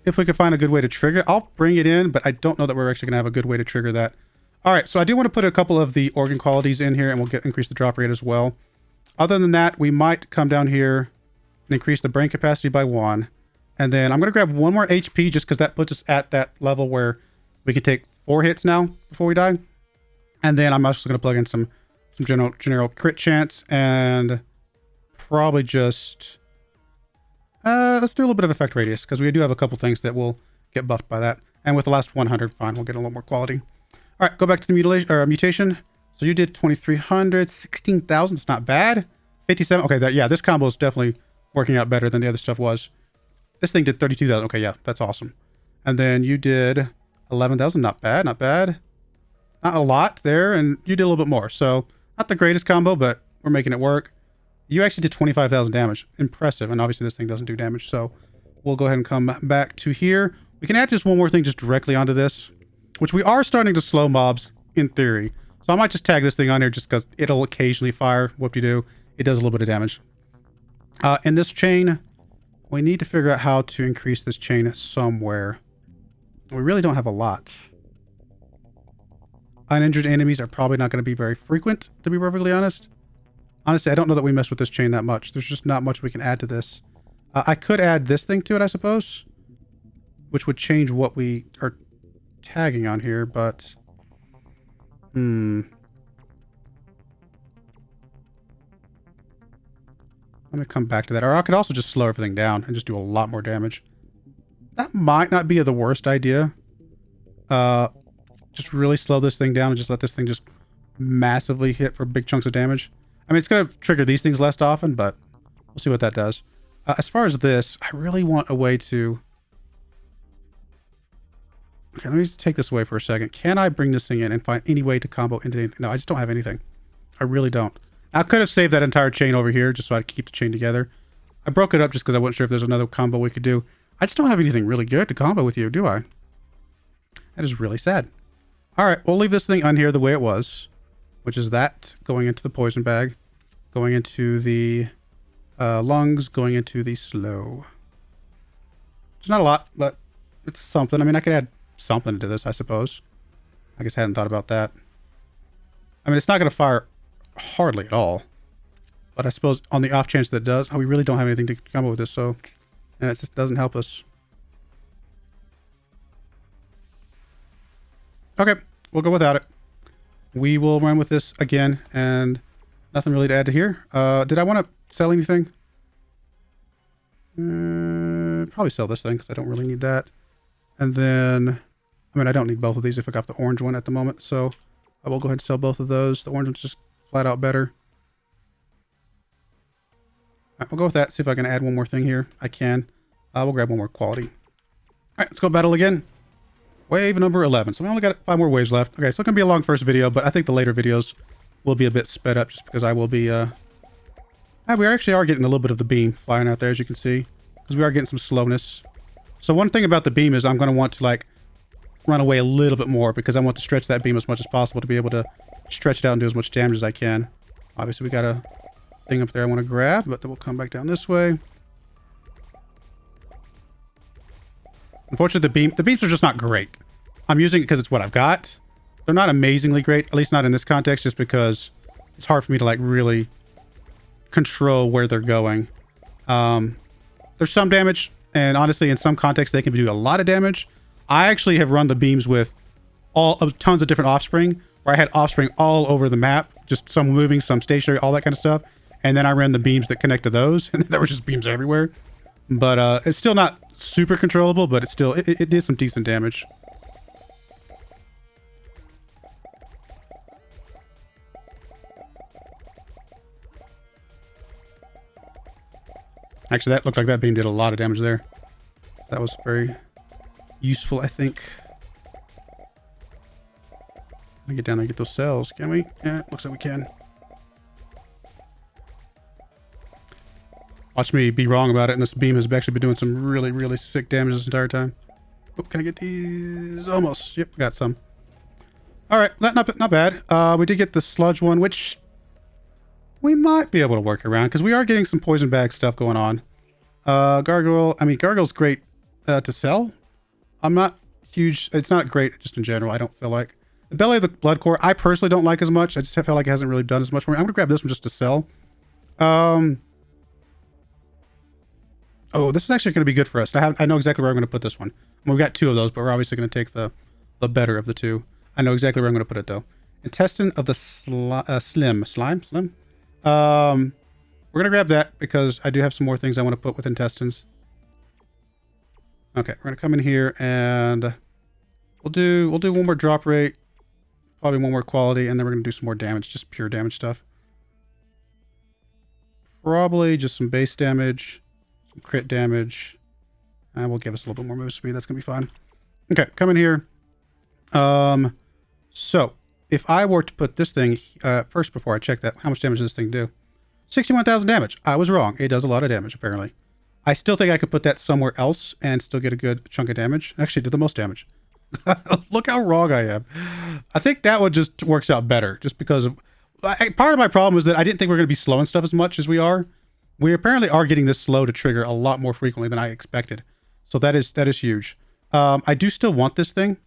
if we can find a good way to trigger. I'll bring it in, but I don't know that we're actually going to have a good way to trigger that. All right, so I do want to put a couple of the organ qualities in here, and we'll increase the drop rate as well. Other than that, we might come down here and increase the brain capacity by 1. And then I'm going to grab 1 more HP just because that puts us at that level where we can take 4 hits now before we die. And then I'm also going to plug in some general crit chance and probably just... let's do a little bit of effect radius because we do have a couple things that will get buffed by that. And with the last 100, fine, we'll get a little more quality. All right, go back to the mutation. So you did 2,300, 16,000. It's not bad. 57. Okay, yeah, this combo is definitely working out better than the other stuff was. This thing did 32,000. Okay, yeah, that's awesome. And then you did 11,000. Not bad, not bad. Not a lot there, and you did a little bit more. So not the greatest combo, but we're making it work. You actually did 25,000 damage. Impressive. And obviously this thing doesn't do damage, so we'll go ahead and come back to here. We can add just one more thing just directly onto this, which we are starting to slow mobs in theory. So I might just tag this thing on here just because it'll occasionally fire. Whoop-de-doo. It does a little bit of damage. In this chain, we need to figure out how to increase this chain somewhere. We really don't have a lot. Uninjured enemies are probably not going to be very frequent, to be perfectly honest. Honestly, I don't know that we mess with this chain that much. There's just not much we can add to this. I could add this thing to it, I suppose, which would change what we are tagging on here, but... Let me come back to that. Or I could also just slow everything down and just do a lot more damage. That might not be the worst idea. Just really slow this thing down and just let this thing just massively hit for big chunks of damage. I mean, it's going to trigger these things less often, but we'll see what that does. As far as this, I really want a way to... Okay, let me just take this away for a second. Can I bring this thing in and find any way to combo into anything? No, I just don't have anything. I really don't. I could have saved that entire chain over here just so I could keep the chain together. I broke it up just because I wasn't sure if there's another combo we could do. I just don't have anything really good to combo with you, do I? That is really sad. All right, we'll leave this thing on here the way it was. which is that going into the poison bag, going into the lungs, going into the slow. It's not a lot, but it's something. I mean, I could add something to this, I suppose. I guess I hadn't thought about that. I mean, it's not going to fire hardly at all. But I suppose on the off chance that it does, we really don't have anything to come up with this, so yeah, it just doesn't help us. Okay, we'll go without it. We will run with this again, and nothing really to add to here. Did I want to sell anything? Probably sell this thing, because I don't really need that. And then, I mean, I don't need both of these if I got the orange one at the moment, so I will go ahead and sell both of those. The orange one's just flat out better. All right, we'll go with that, see if I can add one more thing here. I can. We'll grab one more quality. All right, let's go battle again. Wave number 11. So we only got 5 more waves left. Okay, so it's going to be a long first video, but I think the later videos will be a bit sped up just because I will be... we actually are getting a little bit of the beam flying out there, as you can see, because we are getting some slowness. So one thing about the beam is I'm going to want to, like, run away a little bit more because I want to stretch that beam as much as possible to be able to stretch it out and do as much damage as I can. Obviously, we got a thing up there I want to grab, but then we'll come back down this way. Unfortunately, the beams are just not great. I'm using it because it's what I've got. They're not amazingly great, at least not in this context, just because it's hard for me to, like, really control where they're going. There's some damage, and honestly, in some contexts, they can do a lot of damage. I actually have run the beams with tons of different offspring, where I had offspring all over the map, just some moving, some stationary, all that kind of stuff. And then I ran the beams that connect to those, and there were just beams everywhere. But it's still not super controllable, but it still it did some decent damage. Actually, that looked like that beam did a lot of damage there. That was very useful, I think. Let me get down there and get those cells, can we? Yeah, looks like we can. Watch me be wrong about it, and this beam has actually been doing some really, really sick damage this entire time. Oh, can I get these? Almost. Yep, got some. All right, not bad. We did get the sludge one, which we might be able to work around, because we are getting some poison bag stuff going on. Gargoyle, I mean, Gargoyle's great to sell. I'm not huge, it's not great just in general, I don't feel like. The Belly of the Blood Core, I personally don't like as much. I just feel like it hasn't really done as much for me. I'm going to grab this one just to sell. Oh, this is actually going to be good for us. I know exactly where I'm going to put this one. We've got 2 of those, but we're obviously going to take the better of the 2. I know exactly where I'm going to put it, though. Intestine of the Slim. We're going to grab that because I do have some more things I want to put with intestines. Okay, we're going to come in here and we'll do one more drop rate, probably one more quality, and then we're going to do some more damage, just pure damage stuff. Probably just some base damage, some crit damage, and will give us a little bit more move speed. That's going to be fun. Okay, come in here. So if I were to put this thing, first before I check that, how much damage does this thing do? 61,000 damage. I was wrong. It does a lot of damage, apparently. I still think I could put that somewhere else and still get a good chunk of damage. Actually, it did the most damage. Look how wrong I am. I think that one just works out better, just because of... part of my problem is that I didn't think we were going to be slowing stuff as much as we are. We apparently are getting this slow to trigger a lot more frequently than I expected. So that is huge. I do still want this thing.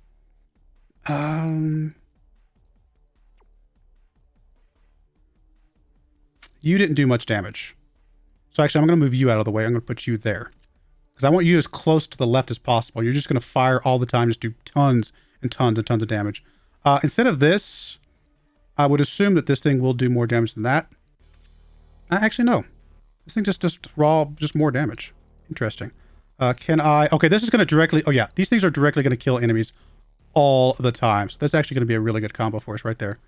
You didn't do much damage. So actually, I'm going to move you out of the way. I'm going to put you there. Because I want you as close to the left as possible. You're just going to fire all the time, just do tons and tons and tons of damage. Instead of this, I would assume that this thing will do more damage than that. Actually, no. This thing just more damage. Interesting. Can I... Okay, this is going to directly... Oh, yeah. These things are directly going to kill enemies all the time. So that's actually going to be a really good combo for us right there.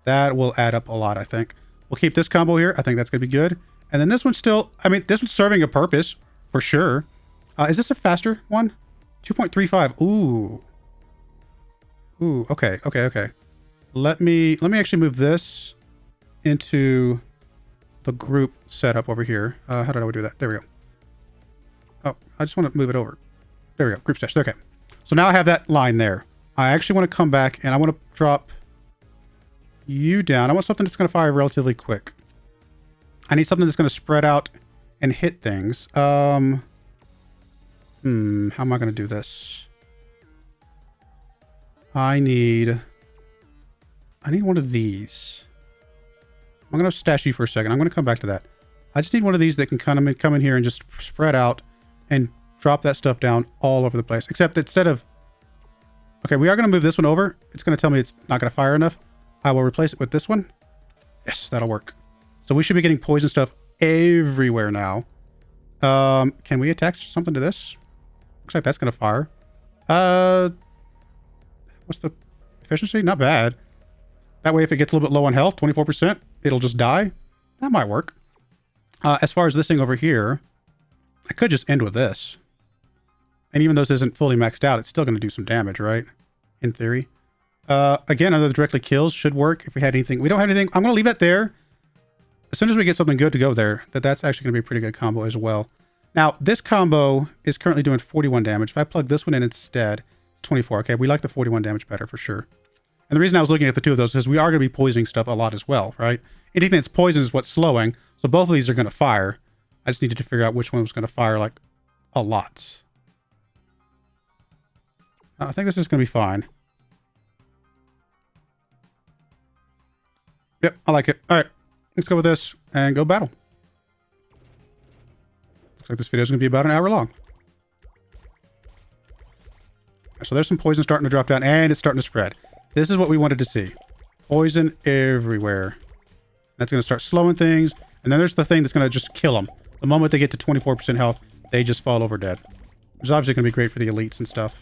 That will add up a lot, I think. We'll keep this combo here. I think that's going to be good. And then this one's still... I mean, this one's serving a purpose, for sure. Is this a faster one? 2.35. Ooh. Ooh, okay, okay, okay. Let me actually move this into the group setup over here. How did I do that? There we go. Oh, I just want to move it over. There we go. Group stash. Okay. So now I have that line there. I actually want to come back and I want to drop... you down. I want something that's going to fire relatively quick. I need something that's going to spread out and hit things. How am I going to do this? I need one of these. I'm going to stash you for a second. I'm going to come back to that. I just need one of these that can kind of come in here and just spread out and drop that stuff down all over the place. Except instead of... Okay, we are going to move this one over. It's going to tell me it's not going to fire enough. I will replace it with this one. Yes, that'll work. So we should be getting poison stuff everywhere now. Can we attach something to this? Looks like that's going to fire. What's the efficiency? Not bad. That way, if it gets a little bit low on health, 24%, it'll just die. That might work. As far as this thing over here, I could just end with this. And even though this isn't fully maxed out, it's still going to do some damage, right? In theory. Again, another directly kills should work if we had anything. We don't have anything. I'm going to leave it there. As soon as we get something good to go there, that's actually going to be a pretty good combo as well. Now, this combo is currently doing 41 damage. If I plug this one in instead, it's 24. Okay, we like the 41 damage better for sure. And the reason I was looking at the two of those is we are going to be poisoning stuff a lot as well, right? Anything that's poison is what's slowing. So both of these are going to fire. I just needed to figure out which one was going to fire like a lot. I think this is going to be fine. Yep, I like it. All right, let's go with this and go battle. Looks like this video is going to be about an hour long. So there's some poison starting to drop down, and it's starting to spread. This is what we wanted to see. Poison everywhere. That's going to start slowing things. And then there's the thing that's going to just kill them. The moment they get to 24% health, they just fall over dead. Which is obviously going to be great for the elites and stuff.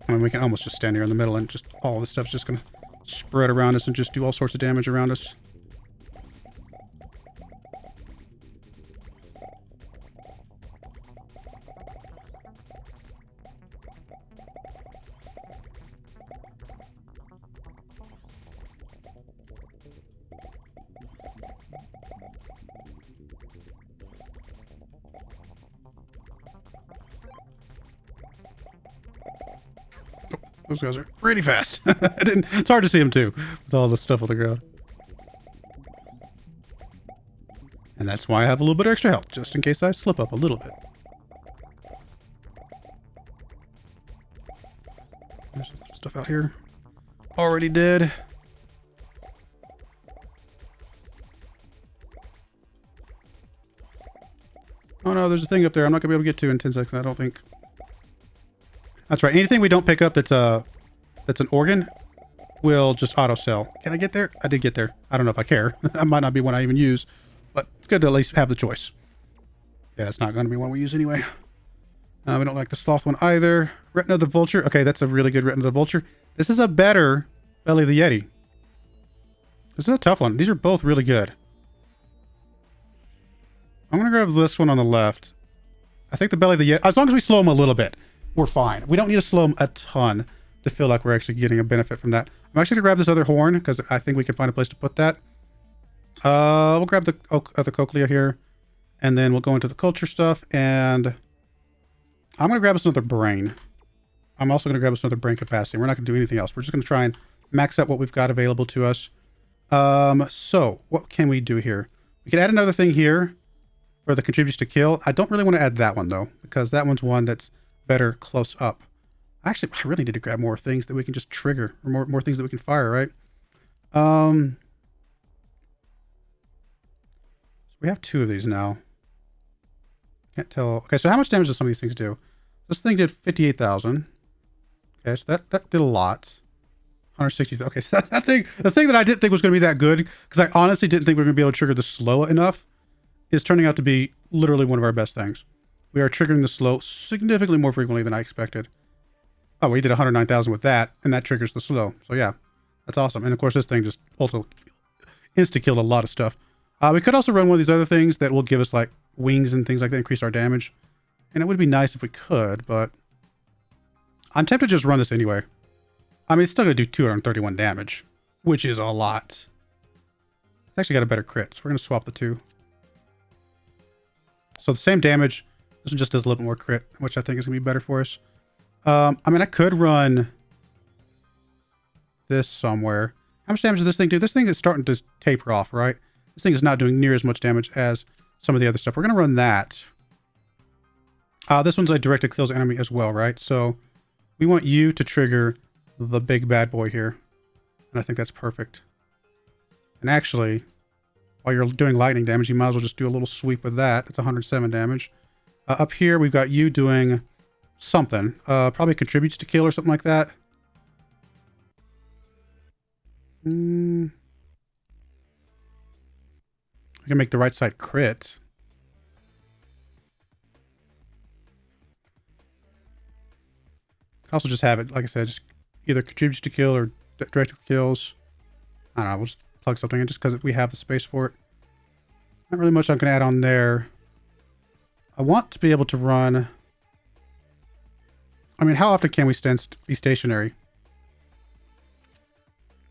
I mean, we can almost just stand here in the middle and just all this stuff's just going to spread around us and just do all sorts of damage around us. Those guys are pretty fast. It's hard to see them too, with all the stuff on the ground. And that's why I have a little bit of extra health, just in case I slip up a little bit. There's some stuff out here. Already did. Oh no, there's a thing up there I'm not going to be able to get to in 10 seconds, I don't think. That's right. Anything we don't pick up that's an organ will just auto sell. Can I get there? I did get there. I don't know if I care. That might not be one I even use, but it's good to at least have the choice. Yeah, it's not going to be one we use anyway. We don't like the sloth one either. Retina of the Vulture. Okay, that's a really good Retina of the Vulture. This is a better Belly of the Yeti. This is a tough one. These are both really good. I'm going to grab this one on the left. I think the Belly of the Yeti, as long as we slow them a little bit, we're fine. We don't need to slow them a ton to feel like we're actually getting a benefit from that. I'm actually going to grab this other horn because I think we can find a place to put that. We'll grab the cochlea here, and then we'll go into the culture stuff, and I'm going to grab us another brain. I'm also going to grab us another brain capacity. We're not going to do anything else. We're just going to try and max out what we've got available to us. So what can we do here? We can add another thing here for the contributes to kill. I don't really want to add that one though, because that one's one that's better close up. Actually, I really need to grab more things that we can just trigger, or more things that we can fire, right? So we have 2 of these now. Can't tell. Okay, so how much damage does some of these things do? This thing did 58,000. Okay, so that did a lot. 160. Okay, so the thing that I didn't think was going to be that good, because I honestly didn't think we were going to be able to trigger the slow enough, is turning out to be literally one of our best things. We are triggering the slow significantly more frequently than I expected. Oh, we did 109,000 with that, and that triggers the slow. So yeah, that's awesome. And of course, this thing just also insta-killed a lot of stuff. We could also run one of these other things that will give us like wings and things like that, increase our damage. And it would be nice if we could, but I'm tempted to just run this anyway. I mean, it's still going to do 231 damage, which is a lot. It's actually got a better crit, so we're going to swap the two. So the same damage. This one just does a little bit more crit, which I think is going to be better for us. I mean, I could run this somewhere. How much damage does this thing do? This thing is starting to taper off, right? This thing is not doing near as much damage as some of the other stuff. We're going to run that. This one's a directed kills enemy as well, right? So we want you to trigger the big bad boy here. And I think that's perfect. And actually, while you're doing lightning damage, you might as well just do a little sweep with that. It's 107 damage. Up here, we've got you doing something. Probably contributes to kill or something like that. We can make the right side crit. Also just have it, like I said, just either contributes to kill or direct kills. I don't know, we'll just plug something in just because we have the space for it. Not really much I'm going to add on there. I want to be able to run... I mean, how often can we be stationary?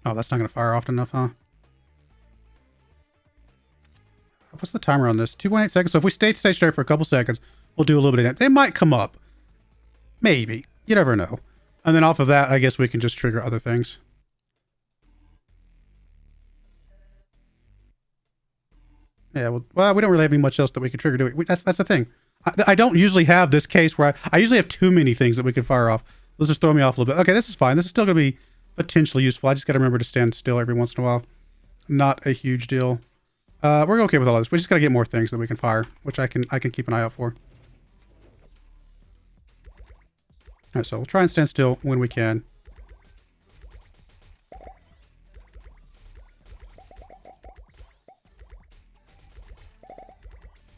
Oh, that's not going to fire often enough, huh? What's the timer on this? 2.8 seconds. So if we stay stationary for a couple seconds, we'll do a little bit of damage. They might come up. Maybe. You never know. And then off of that, I guess we can just trigger other things. Yeah, well, we don't really have any much else that we can trigger, do we? That's the thing. I don't usually have this case where I usually have too many things that we can fire off. Let's just throw me off a little bit. Okay, this is fine. This is still going to be potentially useful. I just got to remember to stand still every once in a while. Not a huge deal. We're okay with all this. We just got to get more things that we can fire, which I can keep an eye out for. All right, so we'll try and stand still when we can.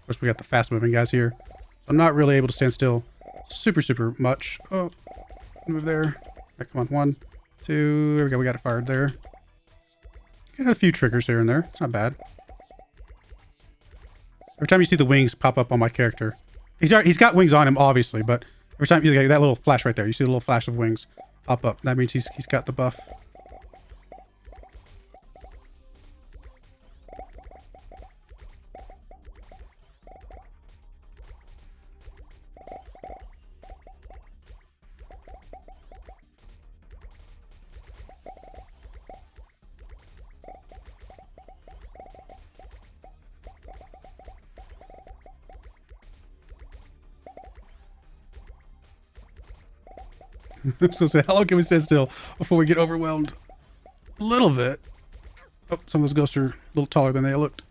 Of course, we got the fast-moving guys here. So I'm not really able to stand still super much. Oh, move there. All right, come on. 1, 2. There we go. We got it fired there. Got a few triggers here and there. It's not bad. Every time you see the wings pop up on my character, he's got wings on him, obviously, but every time you get that little flash right there, you see the little flash of wings pop up. That means he's got the buff. So say, how long can we stand still before we get overwhelmed? A little bit. Oh, some of those ghosts are a little taller than they looked.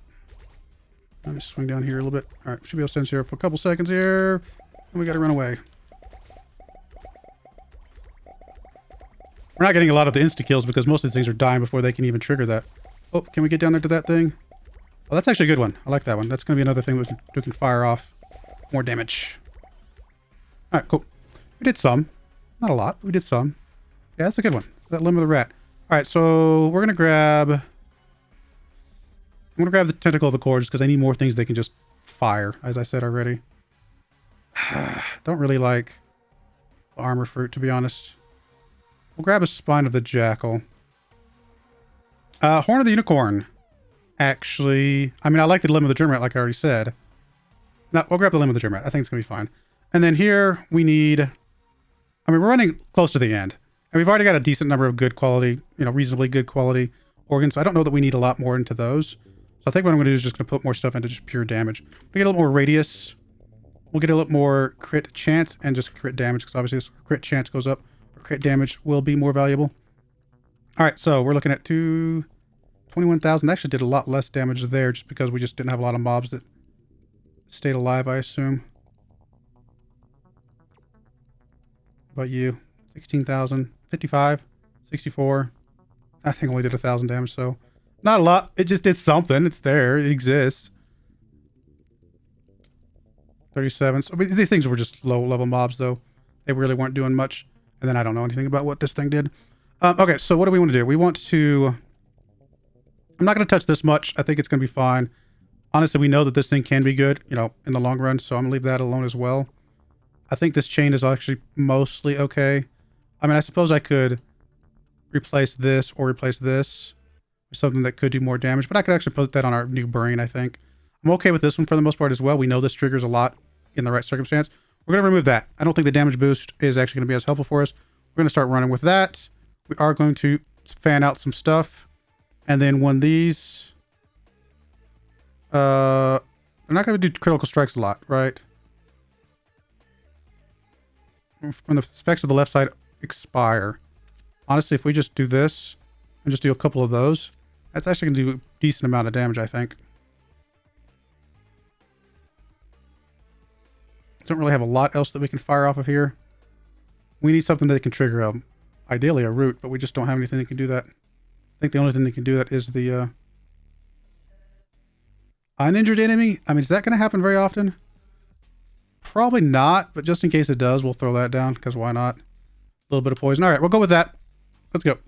Let me swing down here a little bit. All right, should be able to stand here for a couple seconds here. And we got to run away. We're not getting a lot of the insta-kills because most of these things are dying before they can even trigger that. Oh, can we get down there to that thing? Oh, that's actually a good one. I like that one. That's going to be another thing we can fire off. More damage. All right, cool. We did some. Not a lot, but we did some. Yeah, that's a good one. That limb of the rat. All right, so we're going to grab... I'm going to grab the tentacle of the core just because I need more things they can just fire, as I said already. Don't really like armor fruit, to be honest. We'll grab a spine of the jackal. Horn of the unicorn. Actually, I mean, I like the limb of the germ rat, like I already said. No, we'll grab the limb of the germ rat. I think it's going to be fine. And then here we need... I mean, we're running close to the end. And we've already got a decent number of good quality, you know, reasonably good quality organs. So I don't know that we need a lot more into those. So I think what I'm going to do is just going to put more stuff into just pure damage. We get a little more radius. We'll get a little more crit chance and just crit damage. Because obviously this crit chance goes up. Or crit damage will be more valuable. All right, so we're looking at 21,000. Actually did a lot less damage there just because we just didn't have a lot of mobs that stayed alive, I assume. About you? 16,000, 55, 64. I think only did 1,000 damage, so not a lot. It just did something. It's there. It exists. 37. So I mean, these things were just low-level mobs, though. They really weren't doing much. And then I don't know anything about what this thing did. Okay, so what do we want to do? We want to... I'm not going to touch this much. I think it's going to be fine. Honestly, we know that this thing can be good, you know, in the long run, so I'm going to leave that alone as well. I think this chain is actually mostly okay. I mean, I suppose I could replace this or replace this with something that could do more damage, but I could actually put that on our new brain, I think. I'm okay with this one for the most part as well. We know this triggers a lot in the right circumstance. we're going to remove that. I don't think the damage boost is actually going to be as helpful for us. We're going to start running with that. We are going to fan out some stuff. And then when these... they're not going to do critical strikes a lot, right? When the specs of the left side expire. Honestly, if we just do this and just do a couple of those, that's actually going to do a decent amount of damage, I think. Don't really have a lot else that we can fire off of here. We need something that can trigger, ideally a root, but we just don't have anything that can do that. I think the only thing that can do that is the uninjured enemy. I mean, is that going to happen very often? Probably not, but just in case it does, we'll throw that down, because why not? A little bit of poison. All right, we'll go with that. Let's go.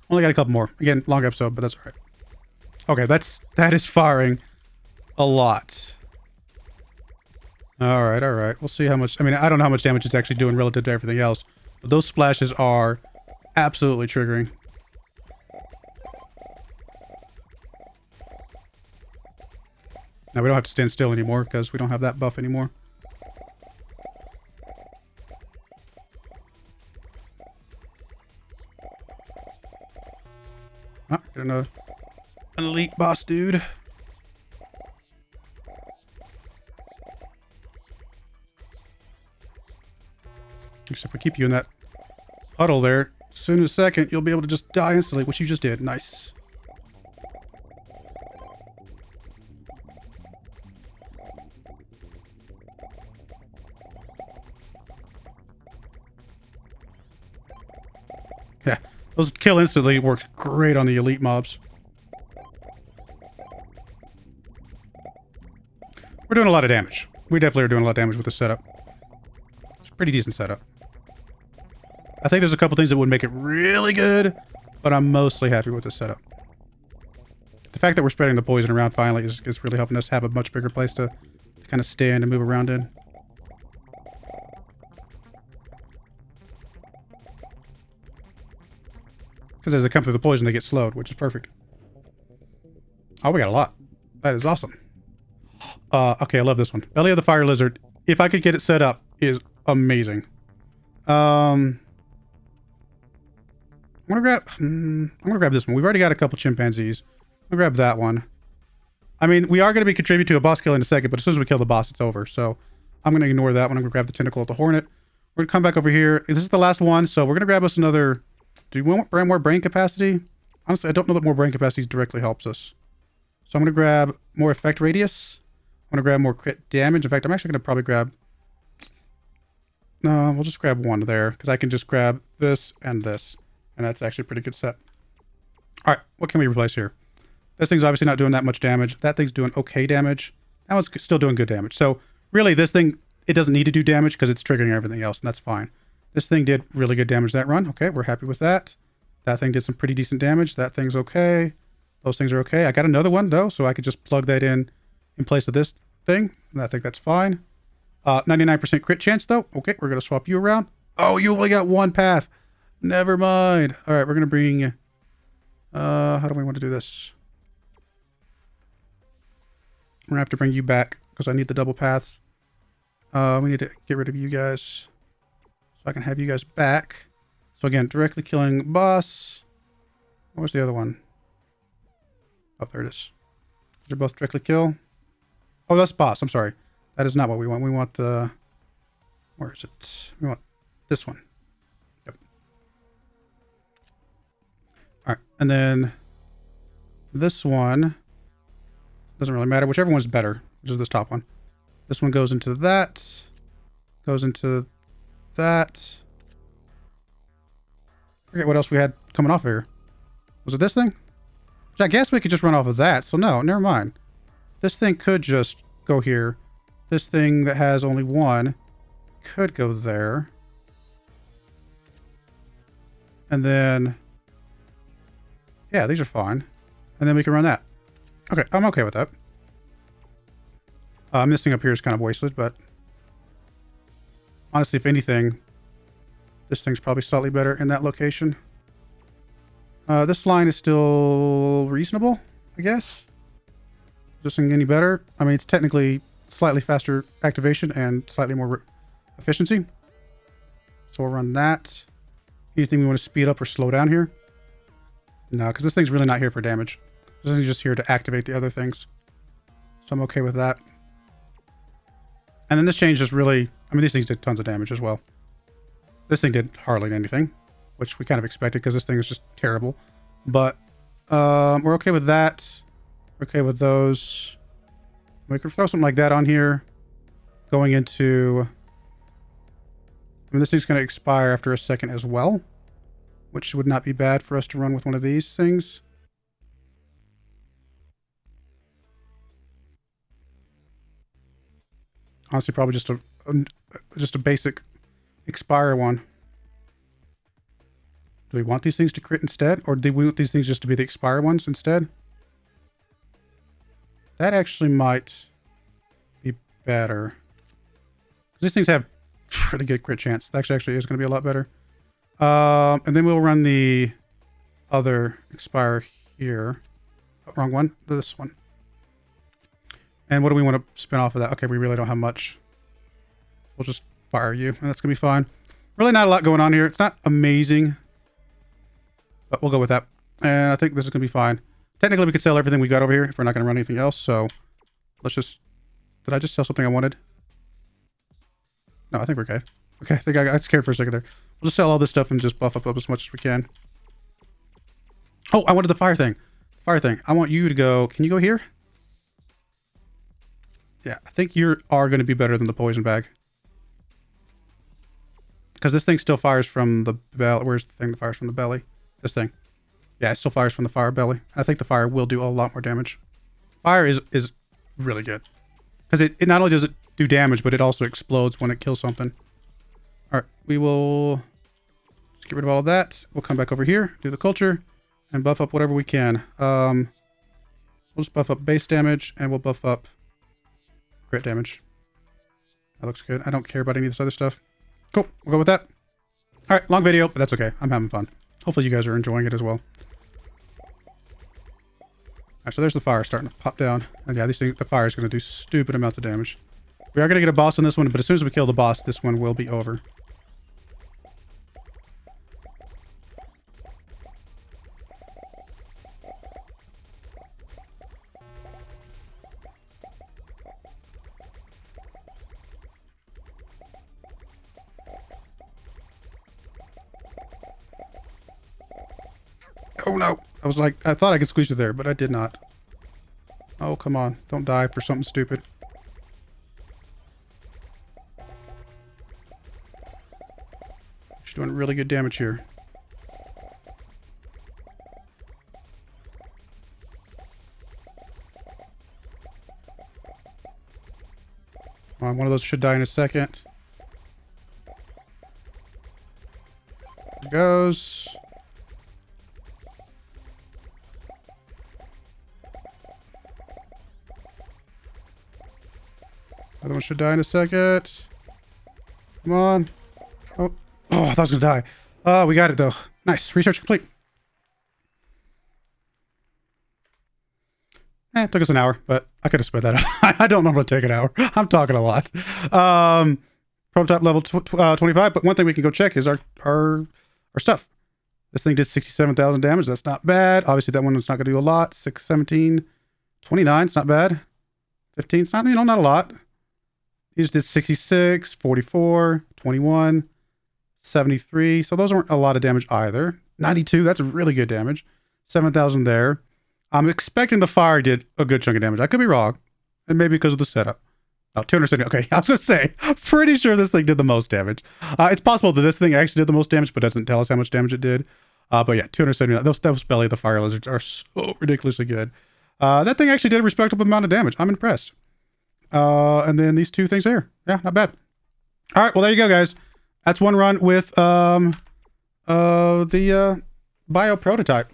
Only got a couple more. Again, long episode, but that's all right. Okay, that is firing a lot. All right, all right. We'll see how much... I mean, I don't know how much damage it's actually doing relative to everything else, but those splashes are absolutely triggering. Now, we don't have to stand still anymore because we don't have that buff anymore. Ah, getting an elite boss dude. If we keep you in that huddle there, as soon as a second, you'll be able to just die instantly, which you just did. Nice. Yeah, those kill instantly works great on the elite mobs. We're doing a lot of damage. We definitely are doing a lot of damage with this setup. It's a pretty decent setup. I think there's a couple things that would make it really good, but I'm mostly happy with this setup. The fact that we're spreading the poison around finally is really helping us have a much bigger place to kind of stand and move around in. Because as they come through the poison, they get slowed, which is perfect. Oh, we got a lot. That is awesome. Okay, I love this one. Belly of the Fire Lizard. If I could get it set up, is amazing. I'm gonna grab this one. We've already got a couple chimpanzees. I'm gonna grab that one. I mean, we are gonna be contributing to a boss kill in a second, but as soon as we kill the boss, it's over. So I'm gonna ignore that one. I'm gonna grab the tentacle of the hornet. We're gonna come back over here. This is the last one, so we're gonna grab us another. Do we want more brain capacity? Honestly, I don't know that more brain capacity directly helps us. So I'm gonna grab more effect radius. I'm gonna grab more crit damage. In fact, I'm actually gonna probably grab. No, we'll just grab one there because I can just grab this and this. And that's actually a pretty good set. All right, what can we replace here? This thing's obviously not doing that much damage. That thing's doing okay damage. That one's still doing good damage. So really, this thing, it doesn't need to do damage because it's triggering everything else, and that's fine. This thing did really good damage that run. Okay, we're happy with that. That thing did some pretty decent damage. That thing's okay. Those things are okay. I got another one, though, so I could just plug that in place of this thing. And I think that's fine. 99% crit chance, though. Okay, we're going to swap you around. Oh, you only got one path. Never mind. All right, we're going to bring... how do we want to do this? We're going to have to bring you back because I need the double paths. We need to get rid of you guys so I can have you guys back. So again, directly killing boss. Where's the other one? Oh, there it is. They're both directly kill. Oh, that's boss. I'm sorry. That is not what we want. We want the... Where is it? We want this one. Yep. All right. And then this one doesn't really matter. Whichever one's better, which is this top one. This one goes into that. Goes into that. I forget what else we had coming off here. Was it this thing? Which I guess we could just run off of that. So no, never mind. This thing could just go here. This thing that has only one could go there. And then... Yeah, these are fine. And then we can run that. Okay, I'm okay with that. Missing up here is kind of wasted, but... Honestly, if anything, this thing's probably slightly better in that location. This line is still reasonable, I guess. Is this thing any better? I mean, it's technically slightly faster activation and slightly more efficiency. So we'll run that. Anything we want to speed up or slow down here? No, because this thing's really not here for damage. This thing's just here to activate the other things. So I'm okay with that. And then this change is really... I mean, these things did tons of damage as well. This thing did hardly anything, which we kind of expected because this thing is just terrible. But we're okay with that. We're okay with those. We could throw something like that on here. Going into... I mean, this thing's going to expire after a second as well, which would not be bad for us to run with one of these things. Honestly, probably just a basic expire one. Do we want these things to crit instead? Or do we want these things just to be the expire ones instead? That actually might be better. These things have pretty good crit chance. That actually is going to be a lot better. And then we'll run the other expire here. Oh, wrong one. This one. And what do we want to spin off of that? Okay, we really don't have much. We'll just fire you, and that's going to be fine. Really not a lot going on here. It's not amazing, but we'll go with that. And I think this is going to be fine. Technically, we could sell everything we got over here if we're not going to run anything else. So let's just... Did I just sell something I wanted? No, I think we're okay. Okay, I think I got scared for a second there. We'll just sell all this stuff and just buff up as much as we can. Oh, I wanted the fire thing. Fire thing. I want you to go... Can you go here? Yeah, I think you are going to be better than the poison bag. Because this thing still fires from the belly. Where's the thing that fires from the belly? This thing. Yeah, it still fires from the fire belly. I think the fire will do a lot more damage. Fire is really good. Because it not only does it do damage, but it also explodes when it kills something. Alright, we will just get rid of all of that. We'll come back over here, do the culture, and buff up whatever we can. We'll just buff up base damage, and we'll buff up crit damage. That looks good. I don't care about any of this other stuff. Cool. We'll go with that. All right. Long video, but that's okay. I'm having fun. Hopefully you guys are enjoying it as well. All right. So there's the fire starting to pop down. And yeah, these things, the fire is going to do stupid amounts of damage. We are going to get a boss on this one, but as soon as we kill the boss, this one will be over. Oh no, I thought I could squeeze through there, but I did not. Oh, come on. Don't die for something stupid. She's doing really good damage here. One of those should die in a second. There it goes. Other one should die in a second. Come on. Oh, I thought I was going to die. We got it, though. Nice. Research complete. It took us an hour, but I could have sped that out. I don't normally take an hour. I'm talking a lot. Prototype level 25, but one thing we can go check is our stuff. This thing did 67,000 damage. That's not bad. Obviously, that one is not going to do a lot. 6, 17, 29. It's not bad. 15. It's not, not a lot. These did 66, 44, 21, 73. So those weren't a lot of damage either. 92, that's really good damage. 7,000 there. I'm expecting the fire did a good chunk of damage. I could be wrong. And maybe because of the setup. Oh, 270. Okay, I was going to say, pretty sure this thing did the most damage. It's possible that this thing actually did the most damage, but doesn't tell us how much damage it did. But yeah, 279. Those belly of the fire lizards are so ridiculously good. That thing actually did a respectable amount of damage. I'm impressed. And then these two things here. Yeah, not bad. All right, well, there you go, guys. That's one run with the Bio Prototype,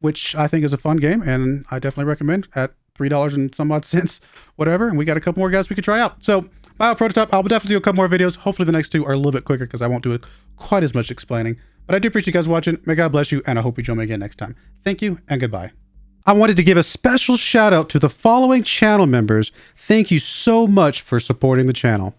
which I think is a fun game, and I definitely recommend at $3 and some odd cents, whatever. And we got a couple more guys we could try out. So, Bio Prototype, I'll definitely do a couple more videos. Hopefully the next two are a little bit quicker because I won't do quite as much explaining. But I do appreciate you guys watching. May God bless you, and I hope you join me again next time. Thank you, and goodbye. I wanted to give a special shout out to the following channel members. Thank you so much for supporting the channel.